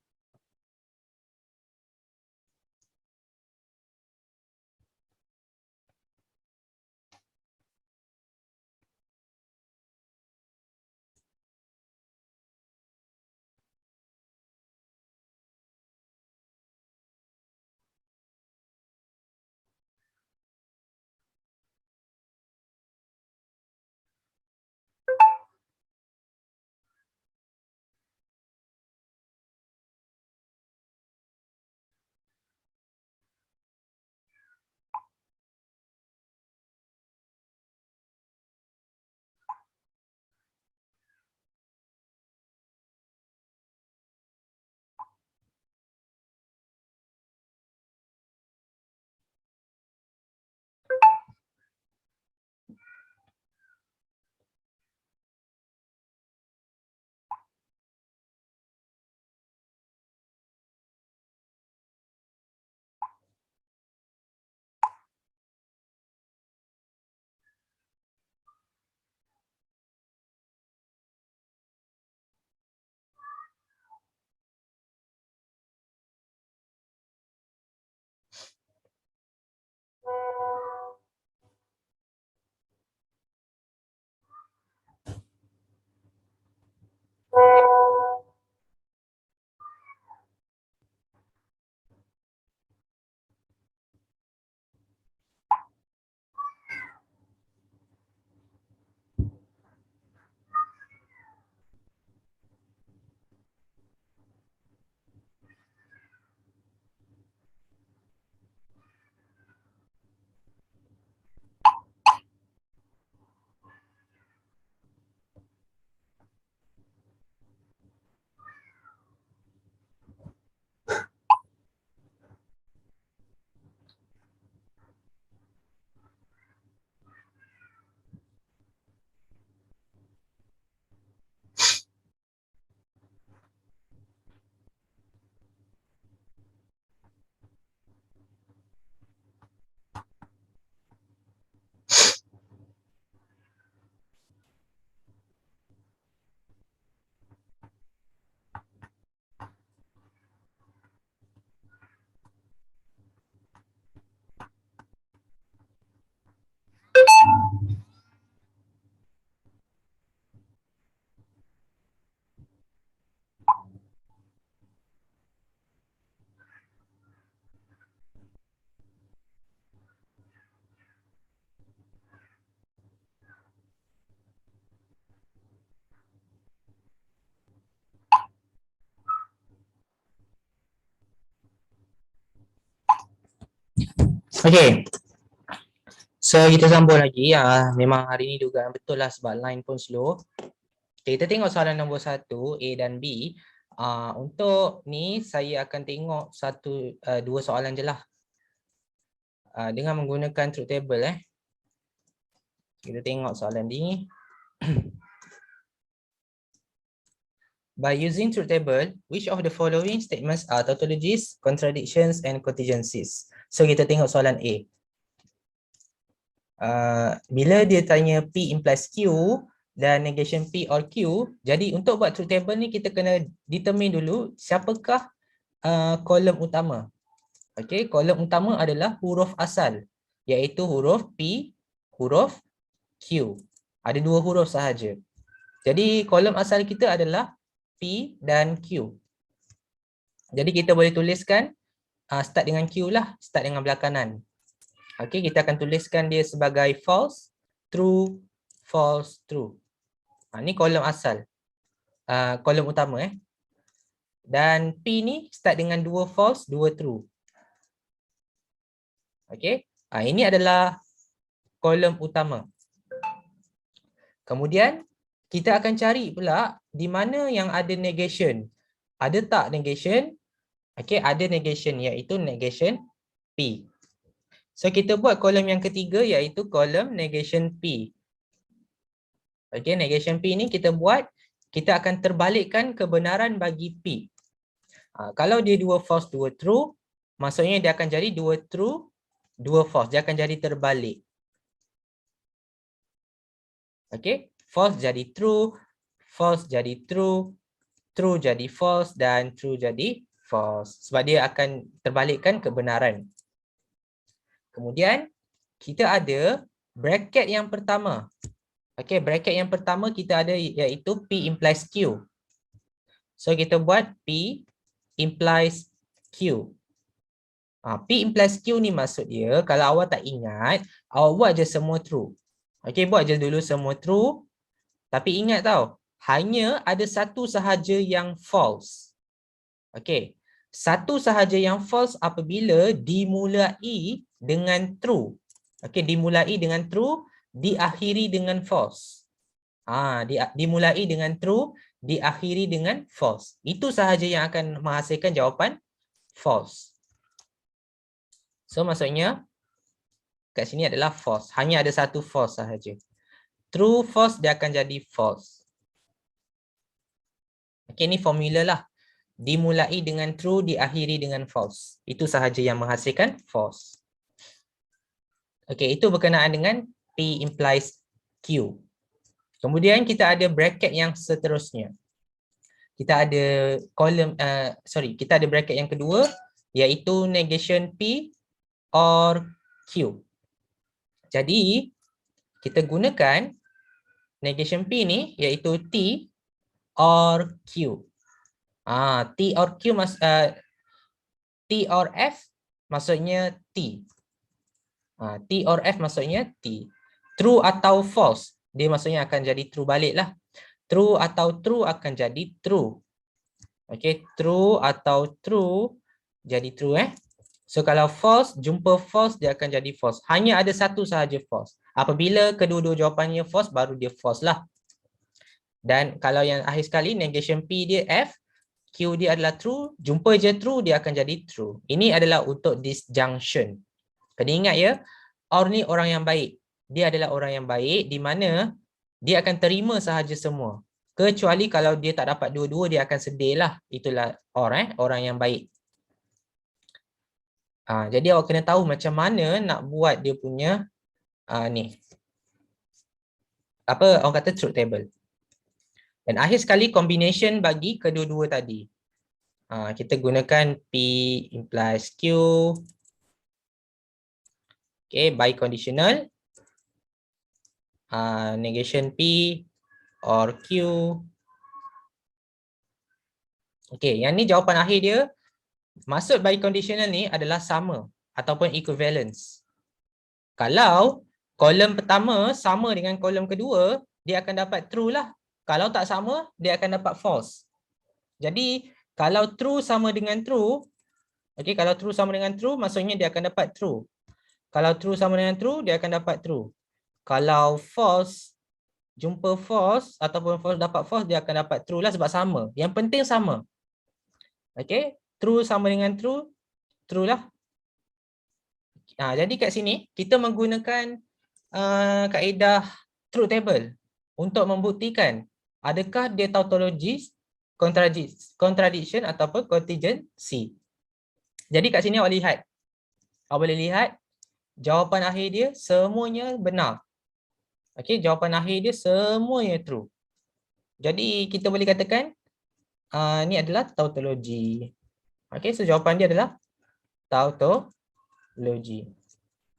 Okay. So kita sambung lagi. Memang hari ni juga betul lah sebab line pun slow. Okay, kita tengok soalan nombor 1, A dan B. Untuk ni saya akan tengok dua soalan je lah. Dengan menggunakan truth table. Kita tengok soalan ni. By using truth table, which of the following statements are tautologies, contradictions and contingencies? So kita tengok soalan A. Bila dia tanya P implies Q dan negation P or Q, jadi untuk buat truth table ni kita kena determine dulu siapakah kolom utama. Okey, kolom utama adalah huruf asal, iaitu huruf P, huruf Q. Ada dua huruf sahaja. Jadi kolom asal kita adalah P dan Q. Jadi kita boleh tuliskan start dengan Q lah, start dengan belah kanan. Okey, kita akan tuliskan dia sebagai false, true, false, true. Ni kolom asal. Kolom utama Dan P ni start dengan dua false, dua true. Okey. Ini adalah kolom utama. Kemudian kita akan cari pula di mana yang ada negation. Ada tak negation? Okey, ada negation iaitu negation P. So kita buat kolom yang ketiga iaitu kolom negation P. Okey, negation P ni kita akan terbalikkan kebenaran bagi P. Kalau dia dua false, dua true, maksudnya dia akan jadi dua true, dua false. Dia akan jadi terbalik. Okey, false jadi true, false jadi true, true jadi false dan true jadi false. Sebab dia akan terbalikkan kebenaran. Kemudian kita ada bracket yang pertama. Okey, bracket yang pertama kita ada iaitu P implies Q. So kita buat P implies Q. P implies Q ni maksud dia, kalau awak tak ingat, awak buat je semua true. Okey, buat je dulu semua true. Tapi ingat tau, hanya ada satu sahaja yang false. Okey, satu sahaja yang false apabila dimulai dengan true. Okey, dimulai dengan true, diakhiri dengan false. Dimulai dengan true, diakhiri dengan false. Itu sahaja yang akan menghasilkan jawapan false. So maksudnya kat sini adalah false. Hanya ada satu false sahaja. True, false dia akan jadi false. Okey, ni formula lah. Dimulai dengan true, diakhiri dengan false. Itu sahaja yang menghasilkan false. Okey, itu berkenaan dengan P implies Q. Kemudian kita ada bracket yang seterusnya. Kita ada kita ada bracket yang kedua iaitu negation P or Q. Jadi kita gunakan negation P ni iaitu T or Q. T or Q T or F maksudnya T. T or F maksudnya T. True atau false, dia maksudnya akan jadi true balik lah. True atau true akan jadi true. Okey, true atau true jadi true So kalau false, jumpa false dia akan jadi false. Hanya ada satu sahaja false. Apabila kedua-dua jawapannya false, baru dia false lah. Dan kalau yang akhir sekali, negation P dia F, Q dia adalah true, jumpa je true, dia akan jadi true. Ini adalah untuk disjunction. Kena ingat ya, or ni orang yang baik. Dia adalah orang yang baik di mana dia akan terima sahaja semua. Kecuali kalau dia tak dapat dua-dua, dia akan sedih lah. Itulah orang yang baik. Jadi awak kena tahu macam mana nak buat dia punya ni. Apa orang kata truth table. Dan akhir sekali combination bagi kedua-dua tadi. Kita gunakan P implies Q. Okay, by conditional. Negation P or Q. Okay, yang ni jawapan akhir dia. Maksud by conditional ni adalah sama ataupun equivalence. Kalau kolom pertama sama dengan kolom kedua, dia akan dapat true lah. Kalau tak sama, dia akan dapat false. Jadi kalau true sama dengan true, okey, kalau true sama dengan true, maksudnya dia akan dapat true. Kalau true sama dengan true, dia akan dapat true. Kalau false, jumpa false ataupun false dapat false, dia akan dapat true lah sebab sama. Yang penting sama. Okay, true sama dengan true, true lah. Jadi kat sini, kita menggunakan kaedah truth table untuk membuktikan adakah dia tautologis, contradiction ataupun contingency. Jadi kat sini awak lihat. Awak boleh lihat jawapan akhir dia semuanya benar. Okey, jawapan akhir dia semuanya true. Jadi kita boleh katakan ni adalah tautologi. Okey, so jawapan dia adalah tautologi.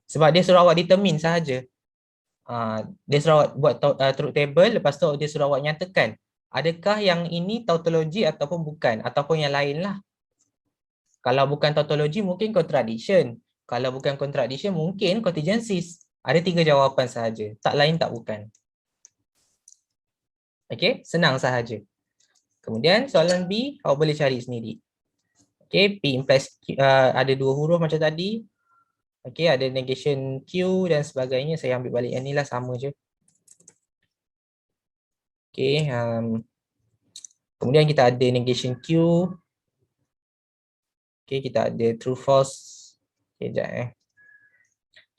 Sebab dia suruh awak determine sahaja. Dia suruh awak buat truth table, lepas tu dia suruh awak nyatakan adakah yang ini tautologi ataupun bukan, ataupun yang lain lah. Kalau bukan tautologi mungkin contradiction. Kalau bukan contradiction mungkin contingencies. Ada 3 jawapan sahaja. Tak lain tak bukan. Okey, senang sahaja. Kemudian soalan B, awak boleh cari sendiri. Okey, P implies Q, ada 2 huruf macam tadi. Okey, ada negation Q dan sebagainya. Saya ambil balik yang ni lah, sama je. Okey, kemudian kita ada negation Q. Okey, kita ada true false. Okey, sekejap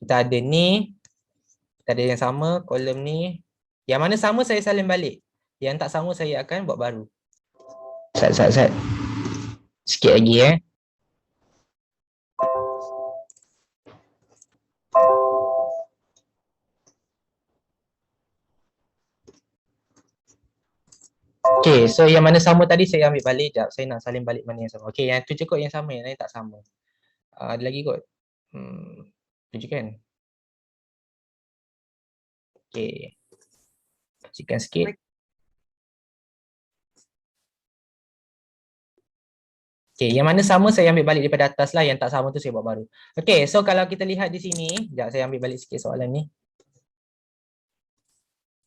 Kita ada ni. Kita ada yang sama, kolom ni. Yang mana sama saya salin balik. Yang tak sama saya akan buat baru. Sat. Sikit lagi Okay, so yang mana sama tadi saya ambil balik. Sekejap, saya nak salin balik mana yang sama. Okay, yang tu je kot yang sama, yang lain tak sama. Ada lagi kot. Tu je kan? Okay. Kecilkan sikit. Okay, yang mana sama saya ambil balik daripada atas lah. Yang tak sama tu saya buat baru. Okay, so kalau kita lihat di sini. Sekejap, saya ambil balik sikit soalan ni.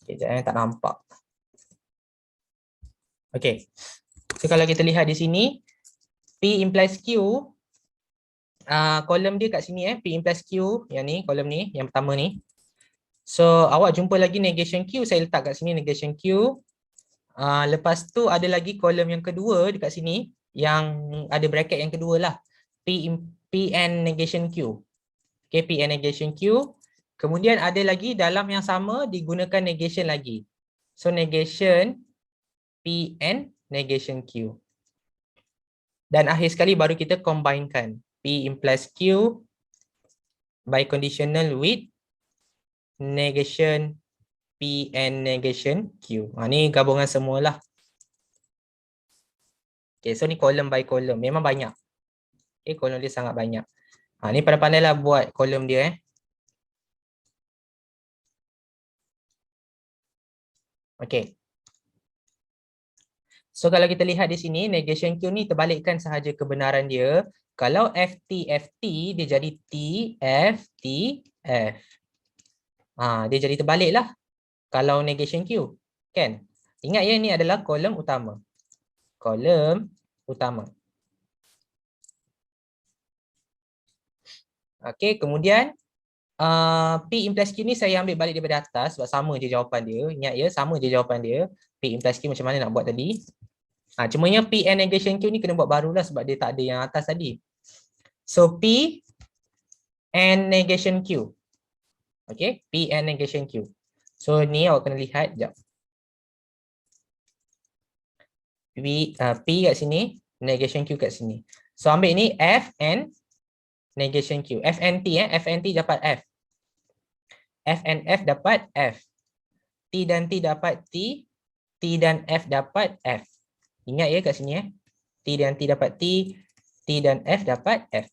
Okay, sekejap tak nampak. Okay, so kalau kita lihat di sini, P implies Q, kolom dia kat sini P implies Q, yang ni, kolom ni, yang pertama ni. So, awak jumpa lagi negation Q, saya letak kat sini negation Q. Lepas tu ada lagi kolom yang kedua dekat sini, yang ada bracket yang kedua lah. Pn negation Q. Okay, Pn negation Q. Kemudian ada lagi dalam yang sama digunakan negation lagi. So, negation Pn negation Q. Dan akhir sekali baru kita combinekan. P implies Q by conditional with negation Pn negation Q. Ni gabungan semualah. Okay, so ni kolom by kolom. Memang banyak. Okay, kolom dia sangat banyak. Ni pandai-pandailah buat kolom dia Okay. So kalau kita lihat di sini, negation Q ni terbalikkan sahaja kebenaran dia. Kalau FT, dia jadi TFTF. Dia jadi terbalik lah. Kalau negation Q. Kan? Ingat ya, ni adalah kolom utama. Kolom utama. Okay, kemudian P implies Q ni saya ambil balik daripada atas sebab sama je jawapan dia. Ingat ya, sama je jawapan dia. P implies Q macam mana nak buat tadi. Cumanya P and negation Q ni kena buat barulah sebab dia tak ada yang atas tadi. So P and negation Q. Okay, P and negation Q. So ni awak kena lihat sekejap. P kat sini, negation Q kat sini. So ambil ni F and negation Q. F and T F and T dapat F. F and F dapat F. T dan T dapat T. T dan F dapat F. Ingat ya kat sini T dan T dapat T. T dan F dapat F.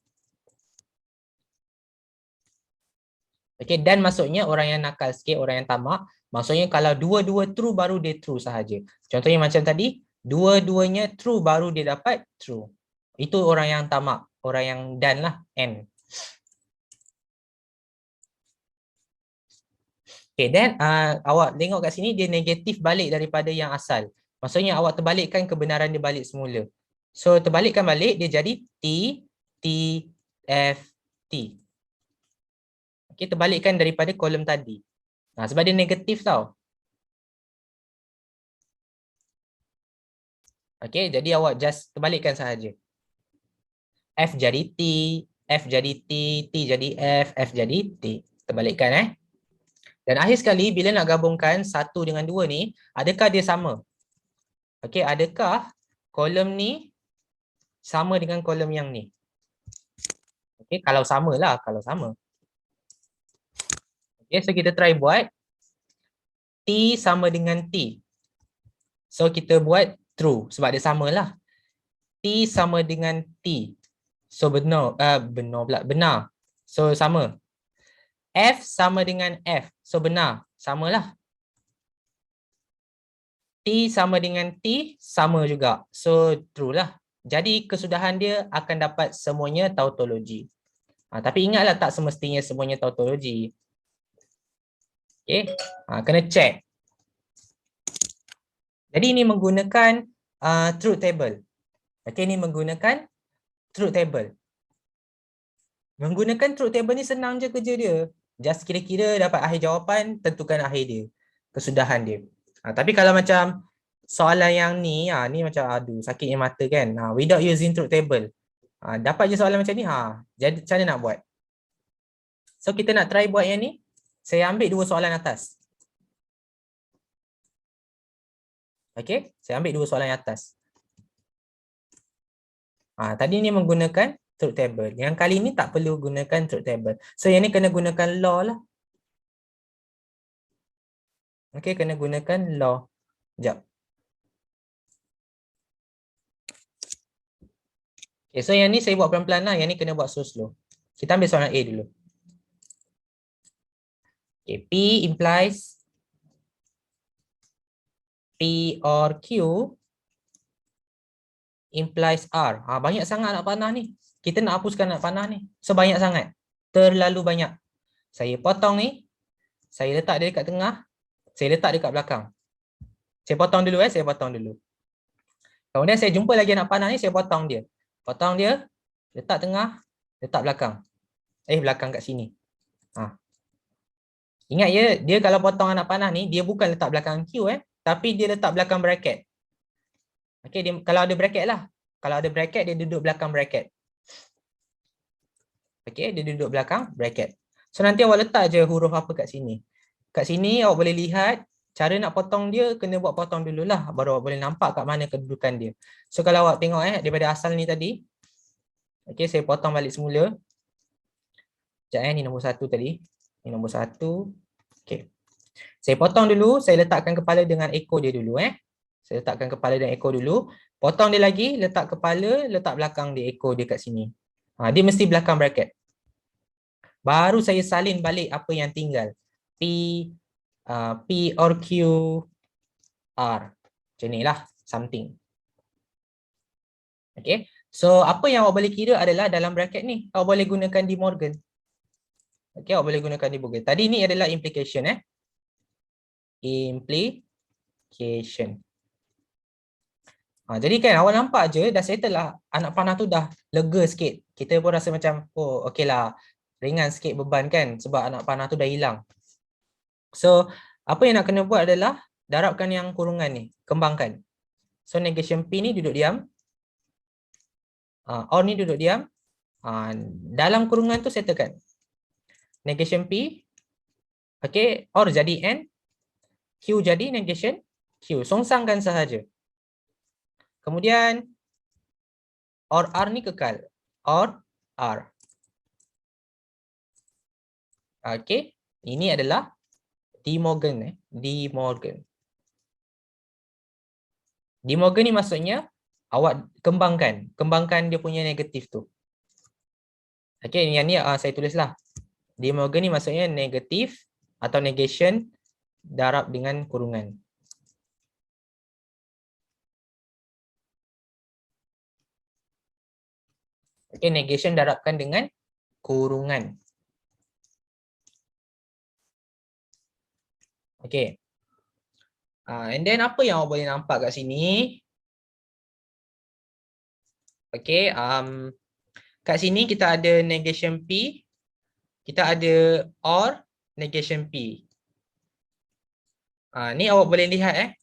Okay, dan maksudnya orang yang nakal sikit, orang yang tamak, maksudnya kalau dua-dua true baru dia true sahaja. Contohnya macam tadi, dua-duanya true baru dia dapat true. Itu orang yang tamak, orang yang dan lah, N. Okay, then awak tengok kat sini dia negatif balik daripada yang asal. Maksudnya awak terbalikkan kebenaran dia balik semula. So terbalikkan balik dia jadi T, T, F, T. Okay, terbalikkan daripada kolom tadi. Sebab dia negatif tau. Okay, jadi awak just terbalikkan sahaja. F jadi T, F jadi T, T jadi F, F jadi T. Terbalikkan Dan akhir sekali bila nak gabungkan 1 dengan 2 ni, adakah dia sama? Okay, adakah kolom ni sama dengan kolom yang ni? Okay, kalau sama lah, kalau sama. Okay, so kita try buat. T sama dengan T. So kita buat true sebab dia sama lah. T sama dengan T. So benar, benar. So sama. F sama dengan F. So benar, samalah. T sama dengan T, sama juga. So true lah. Jadi kesudahan dia akan dapat semuanya tautologi. Tapi ingatlah tak semestinya semuanya tautologi. Okay, kena check. Jadi ini menggunakan truth table. Okay, ini menggunakan truth table. Menggunakan truth table ni senang je kerja dia. Just kira-kira dapat akhir jawapan, tentukan akhir dia. Kesudahan dia. Tapi kalau macam soalan yang ni, ni macam aduh sakitnya mata kan. Without using truth table. Dapat je soalan macam ni. Jadi macam mana nak buat? So kita nak try buat yang ni. Saya ambil 2 soalan atas. Okay, saya ambil 2 soalan atas. Tadi ni menggunakan truth table. Yang kali ni tak perlu gunakan truth table. So yang ni kena gunakan law lah. Okay, kena gunakan law. Sekejap. Okay, so yang ni saya buat pelan-pelan lah. Yang ni kena buat slow. Kita ambil soalan A dulu. Okay, P implies P or Q implies R. Banyak sangat anak panah ni. Kita nak hapuskan anak panah ni. Sebanyak sangat. Terlalu banyak. Saya potong ni. Saya letak dia dekat tengah. Saya letak dekat belakang. Saya potong dulu saya potong dulu. Kemudian saya jumpa lagi anak panah ni, saya potong dia. Potong dia, letak tengah, letak belakang. Belakang kat sini. Ingat ya, dia kalau potong anak panah ni, dia bukan letak belakang Q tapi dia letak belakang bracket. Okey, dia kalau ada bracket lah. Kalau ada bracket, dia duduk belakang bracket. Okey, dia duduk belakang bracket. So nanti awak letak je huruf apa kat sini. Kat sini awak boleh lihat cara nak potong dia, kena buat potong dululah baru awak boleh nampak kat mana kedudukan dia. So kalau awak tengok daripada asal ni tadi. Okey, saya potong balik semula. Sekejap ni nombor 1 tadi. Ni nombor 1. Okey. Saya potong dulu, saya letakkan kepala dengan ekor dia dulu Saya letakkan kepala dan ekor dulu. Potong dia lagi, letak kepala, letak belakang dia, ekor dia kat sini. Dia mesti belakang bracket. Baru saya salin balik apa yang tinggal. P or Q R. Macam ni lah, something. Okay. So, apa yang awak boleh kira adalah dalam bracket ni. Awak boleh gunakan De Morgan. Okay, awak boleh gunakan De Morgan. Tadi ni adalah implication Implication. Jadi kan awak nampak je dah settle lah. Anak panah tu dah lega sikit. Kita pun rasa macam, oh okey lah. Ringan sikit beban kan sebab anak panah tu dah hilang. So, apa yang nak kena buat adalah darabkan yang kurungan ni. Kembangkan. So, negation P ni duduk diam. Or ni duduk diam. Dalam kurungan tu settlekan. Negation P. Okey, or jadi N. Q jadi negation Q. Songsangkan sahaja. Kemudian or R ni kekal. Or R. Okey, ini adalah De Morgan De Morgan. De Morgan ni maksudnya awak kembangkan dia punya negatif tu. Okey, yang ni saya tulislah. De Morgan ni maksudnya negatif atau negation darab dengan kurungan. Okay, negation darabkan dengan kurungan. Okay. And then apa yang awak boleh nampak kat sini? Okay. Kat sini kita ada negation P. kita ada OR negation P. Ni awak boleh lihat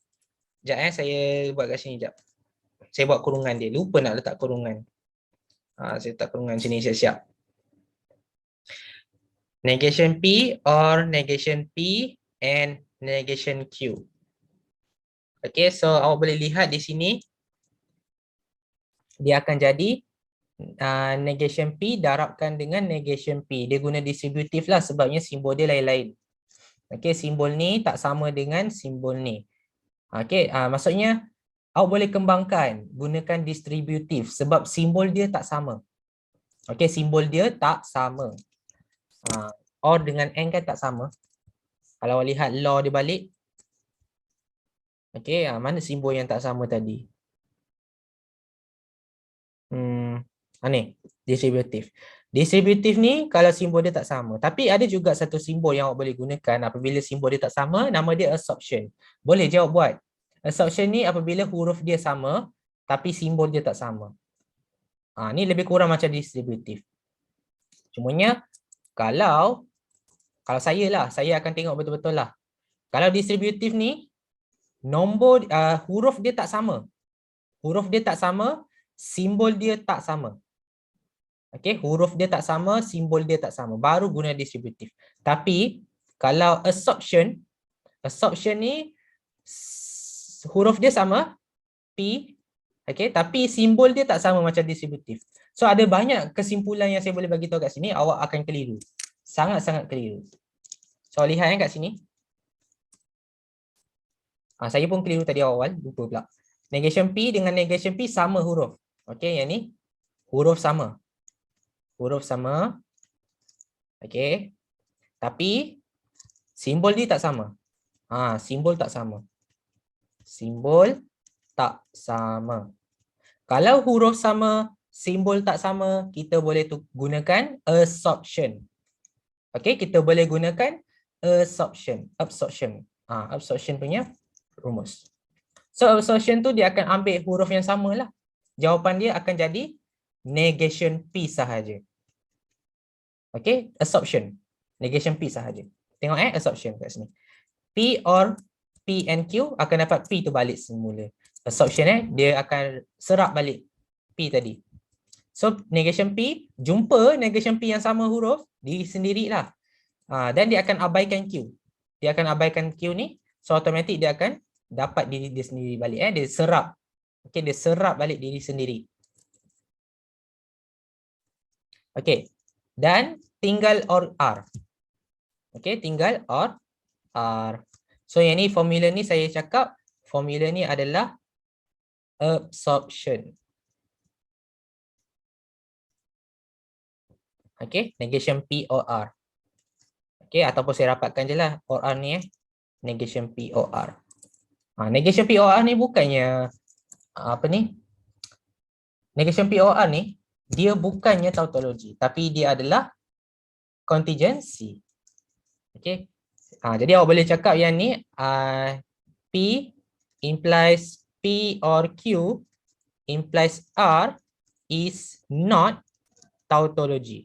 Sekejap saya buat kat sini sekejap. Saya buat kurungan dia. Lupa nak letak kurungan. Saya letak kurungan sini siap-siap. Negation P or negation P and negation Q. Okay, so awak boleh lihat di sini. Dia akan jadi negation P darabkan dengan negation P. Dia guna distributif lah sebabnya simbol dia lain-lain. Okay, simbol ni tak sama dengan simbol ni. Okay, maksudnya awak boleh kembangkan gunakan distributif sebab simbol dia tak sama. Okay, simbol dia tak sama. Or dengan N kan tak sama. Kalau awak lihat law dia balik. Okay, mana simbol yang tak sama tadi? Ni, distributif. Distributif ni kalau simbol dia tak sama. Tapi ada juga satu simbol yang awak boleh gunakan apabila simbol dia tak sama, nama dia assumption. Boleh je awak buat. Assumption ni apabila huruf dia sama, tapi simbol dia tak sama. Ni lebih kurang macam distributif. Cumanya, kalau saya akan tengok betul-betul lah. Kalau distributif ni, nombor, huruf dia tak sama. Huruf dia tak sama, simbol dia tak sama. Okay, huruf dia tak sama, simbol dia tak sama. Baru guna distributif. Tapi kalau assumption ni huruf dia sama, P, okay, tapi simbol dia tak sama macam distributif. So ada banyak kesimpulan yang saya boleh bagi tahu kat sini, awak akan keliru. Sangat-sangat keliru. So lihat kat sini. Saya pun keliru tadi awal, lupa pula. Negation P dengan negation P sama huruf. Okay, yang ni huruf sama. Huruf sama. Okay. Tapi simbol dia tak sama. Simbol tak sama. Simbol tak sama. Kalau huruf sama, simbol tak sama, kita boleh gunakan assumption. Okay, kita boleh gunakan assumption. Absorption punya rumus. So absorption tu dia akan ambil huruf yang sama lah. Jawapan dia akan jadi negation P sahaja. Okay, assumption. Negation P sahaja. Tengok assumption kat sini. P or P and Q akan dapat P tu balik semula. Assumption dia akan serap balik P tadi. So negation P, jumpa negation P yang sama huruf, diri sendirilah. Dan dia akan abaikan Q. Dia akan abaikan Q ni, so automatik dia akan dapat diri dia sendiri balik. Dia serap. Okay, dia serap balik diri sendiri. Okay. Dan tinggal OR R. Okay, tinggal OR R. So yang ni formula ni saya cakap, formula ni adalah absorption. Okay, negation P or R. Okay, ataupun saya rapatkan je lah OR R ni negation P or R. Negation P or R ni bukannya apa ni? Negation P or R ni dia bukannya tautology, tapi dia adalah contingency. Okay. Jadi awak boleh cakap yang ni P implies P or Q implies R is not tautology.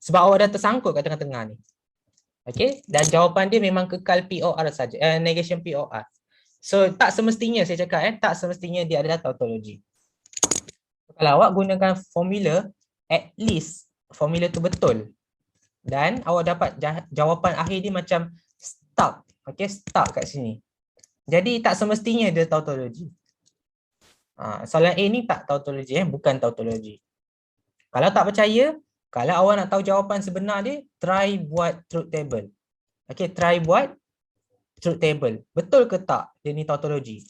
Sebab awak dah tersangkut kat tengah-tengah ni. Okay. Dan jawapan dia memang kekal P or R saja. Negation P or R. So tak semestinya saya cakap tak semestinya dia adalah tautology. Kalau awak gunakan formula, at least formula tu betul. Dan awak dapat jawapan akhir dia macam stuck. Okay, stuck kat sini. Jadi tak semestinya dia tautology. Soalan A ni tak tautology, bukan tautology. Kalau tak percaya, kalau awak nak tahu jawapan sebenar dia, try buat truth table. Okay, try buat truth table. Betul ke tak dia ni tautology?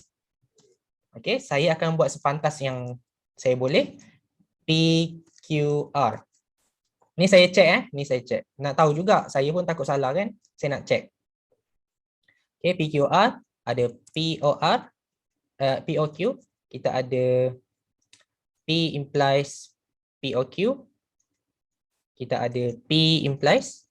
Okay, saya akan buat sepantas yang saya boleh. PQR. Ni saya cek ni saya cek. Nak tahu juga, saya pun takut salah kan. Saya nak cek. Okay, PQR ada POR, POQ, kita ada P implies POQ. Kita ada P implies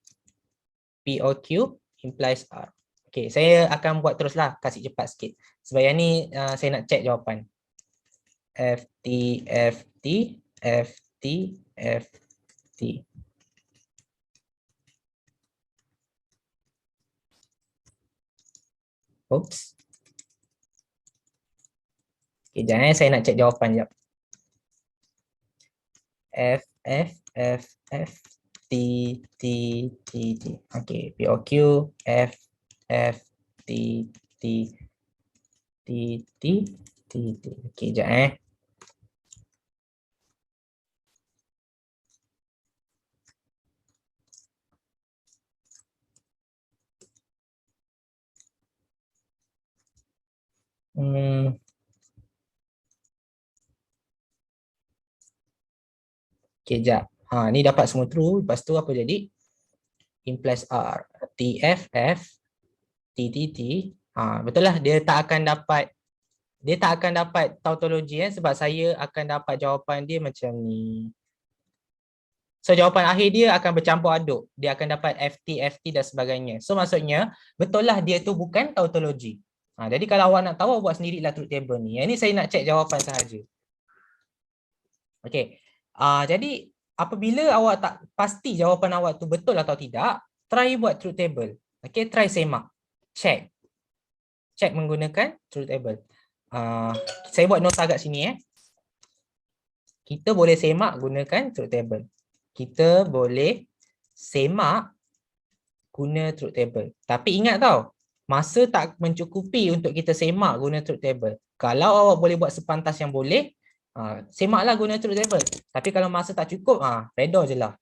POQ implies R. Okay, saya akan buat teruslah, kasih cepat sikit. Sebab yang ni saya nak cek jawapan. FT, FT, FT, FT. Oops. Okay, jangan saya nak cek jawapan sekejap. F, F, F, F, T, T, T, T. Okay, POQ, F, F, T, T, T, T, T, T. Okay, sekejap Okay, sekejap. Ni dapat semua true. Lepas tu apa jadi? Implies R. T, F, F, T, T, T. Betul lah. Dia tak akan dapat tautologi sebab saya akan dapat jawapan dia macam ni. So jawapan akhir dia akan bercampur aduk. Dia akan dapat FT, FT dan sebagainya. So maksudnya betul lah dia tu bukan tautologi. Jadi kalau awak nak tahu, buat sendirilah truth table ni. Yang ni saya nak cek jawapan sahaja. Okay. Jadi apabila awak tak pasti jawapan awak tu betul atau tidak, try buat truth table. Okay, try semak. Check. Check menggunakan truth table. Saya buat nota kat sini Kita boleh semak gunakan truth table. Kita boleh semak guna truth table. Tapi ingat tau, masa tak mencukupi untuk kita semak guna truth table. Kalau awak boleh buat sepantas yang boleh, semaklah guna truth table. Tapi kalau masa tak cukup, reda je lah.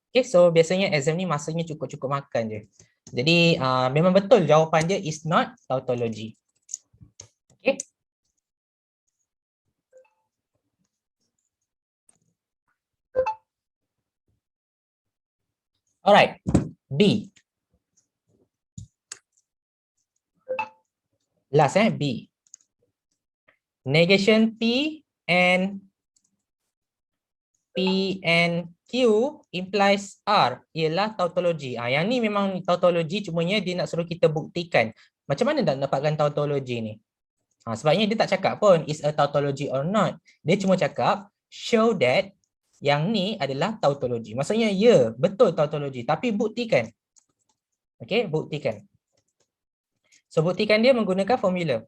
Okay, so biasanya exam ni masanya cukup-cukup makan je. Jadi memang betul jawapan dia is not tautology. Okay. Alright, B. Last B. Negation P and Q implies R ialah tautology. Yang ni memang tautology, cumanya dia nak suruh kita buktikan. Macam mana nak dapatkan tautology ni? Sebabnya dia tak cakap pun is a tautology or not. Dia cuma cakap show that yang ni adalah tautology. Maksudnya ya, betul tautology, tapi buktikan. Okey, buktikan. So buktikan dia menggunakan formula.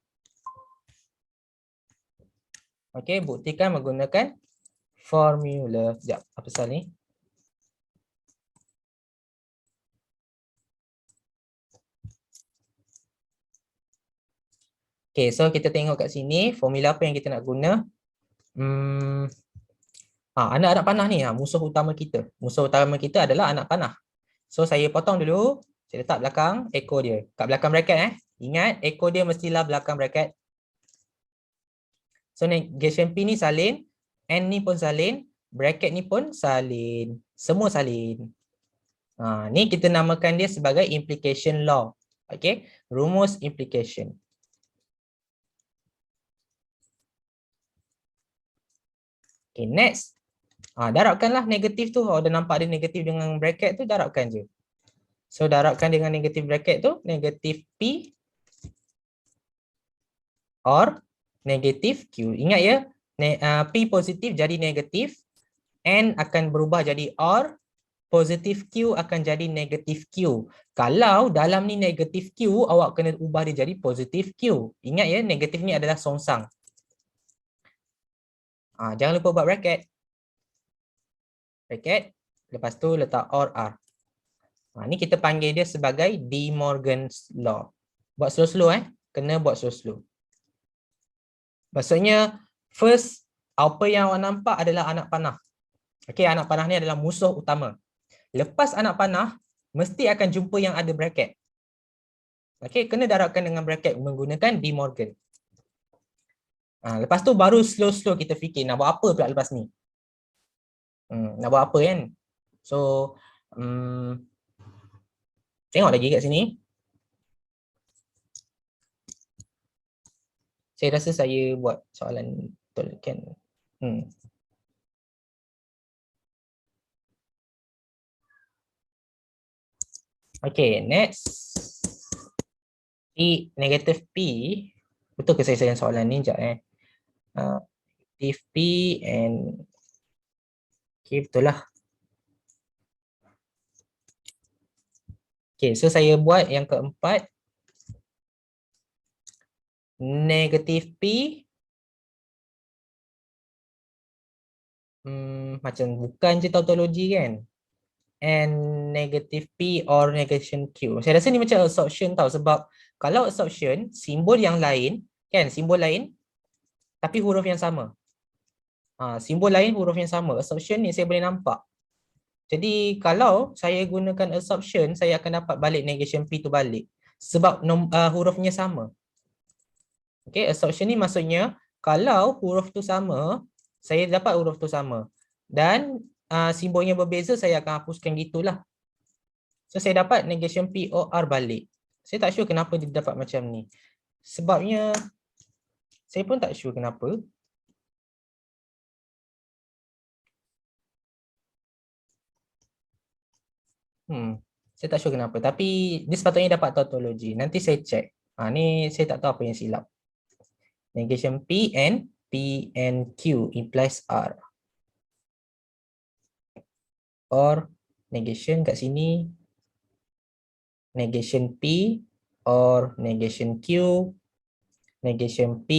Okey, buktikan menggunakan formula. Sekejap, apa pasal ni? Okay, so kita tengok kat sini formula apa yang kita nak guna. Anak-anak panah ni musuh utama kita. Musuh utama kita adalah anak panah. So saya potong dulu, saya letak belakang ekor dia. Kat belakang bracket Ingat ekor dia mestilah belakang bracket. So negation P ni salin, N ni pun salin, bracket ni pun salin. Semua salin. Ni kita namakan dia sebagai implication law. Okay, rumus implication. Okay, next. Darabkanlah negatif tu. Dah nampak ada negatif dengan bracket tu, darabkan je. So darabkan dengan negatif bracket tu, negatif P or negatif Q. Ingat ya, P positif jadi negatif, N akan berubah jadi or, positif Q akan jadi negatif Q. Kalau dalam ni negatif Q, awak kena ubah dia jadi positif Q. Ingat ya, negatif ni adalah songsang. Jangan lupa buat bracket. Bracket, lepas tu letak or R. Ni kita panggil dia sebagai De Morgan's Law. Buat slow-slow kena buat slow-slow. Maksudnya first apa yang awak nampak adalah anak panah. Okey, anak panah ni adalah musuh utama. Lepas anak panah mesti akan jumpa yang ada bracket. Okey, kena darabkan dengan bracket menggunakan De Morgan. Lepas tu baru slow-slow kita fikir nak buat apa pula lepas ni. Nak buat apa kan? So tengok lagi kat sini. Saya rasa saya buat soalan betul kan. Okay, next. P, negative P. Betul ke saya sayang soalan ni? Sekejap negative P and okay, betul lah. Okay, so saya buat yang keempat. negative P, macam bukan je tautologi kan, and negative P or negation Q. Saya rasa ni macam assumption tau, sebab kalau assumption, simbol yang lain, kan, simbol lain, tapi huruf yang sama. Simbol lain, huruf yang sama. Assumption ni saya boleh nampak. Jadi kalau saya gunakan assumption, saya akan dapat balik negation P tu balik. Sebab hurufnya sama. Okay, assumption ni maksudnya, kalau huruf tu sama, saya dapat huruf tu sama. Dan simbolnya berbeza, saya akan hapuskan gitulah. So saya dapat negation P or R balik. Saya tak sure kenapa dia dapat macam ni. Sebabnya saya pun tak sure kenapa. Saya tak sure kenapa. Tapi dia sepatutnya dapat tautologi. Nanti saya check. Ni saya tak tahu apa yang silap. Negation P and Q implies R. Or negation kat sini, negation P or negation Q, negation P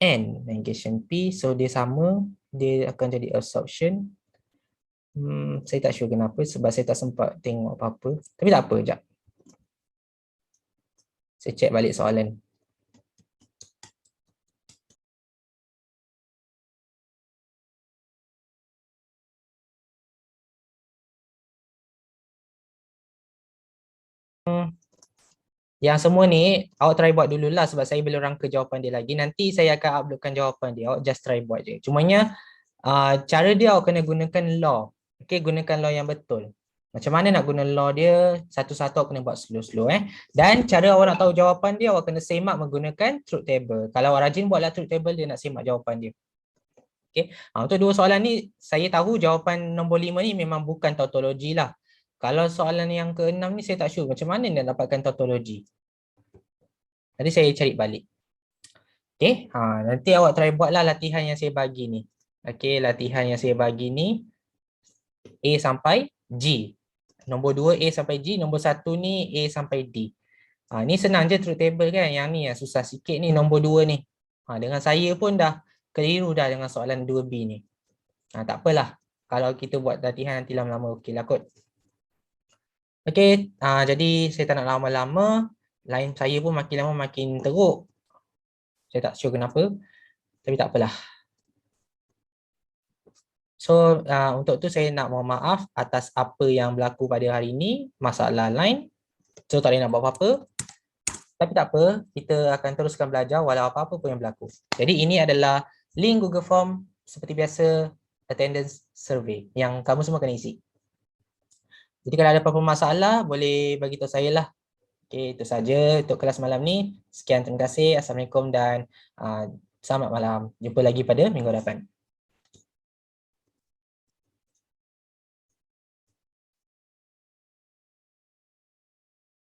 and negation P. So dia sama, dia akan jadi assumption. Saya tak sure kenapa, sebab saya tak sempat tengok apa-apa. Tapi tak apa, sekejap. Saya check balik soalan. Yang semua ni, awak try buat dululah sebab saya belum rangka jawapan dia lagi. Nanti saya akan uploadkan jawapan dia. Awak just try buat je. Cumanya, cara dia awak kena gunakan law. Okay, gunakan law yang betul. Macam mana nak guna law dia, satu-satu awak kena buat slow-slow. Dan cara awak nak tahu jawapan dia, awak kena semak menggunakan truth table. Kalau awak rajin buatlah truth table, dia nak semak jawapan dia. Okay. Untuk dua soalan ni, saya tahu jawapan nombor 5 ni memang bukan tautologi lah. Kalau soalan yang ke-6 ni saya tak sure macam mana nak dapatkan tautologi. Nanti saya cari balik. Okay, nanti awak try buatlah latihan yang saya bagi ni. Okay, latihan yang saya bagi ni A sampai G. Nombor 2 A sampai G, nombor 1 ni A sampai D. Ni senang je truth table kan. Yang ni yang susah sikit ni nombor 2 ni. Dengan saya pun dah keliru dah dengan soalan 2B ni. Tak apalah. Kalau kita buat latihan nanti lama-lama okey lah kot. Okey, jadi saya tak nak lama-lama. Line saya pun makin lama makin teruk. Saya tak sure kenapa. Tapi tak apalah. So, untuk tu saya nak mohon maaf atas apa yang berlaku pada hari ini. Masalah line. So, tak boleh nak buat apa-apa. Tapi tak apa, kita akan teruskan belajar walau apa-apa pun yang berlaku. Jadi, ini adalah link Google Form seperti biasa attendance survey yang kamu semua kena isi. Jadi kalau ada apa-apa masalah, boleh bagi tahu saya lah. Okey, itu saja untuk kelas malam ni. Sekian, terima kasih. Assalamualaikum dan selamat malam. Jumpa lagi pada minggu depan.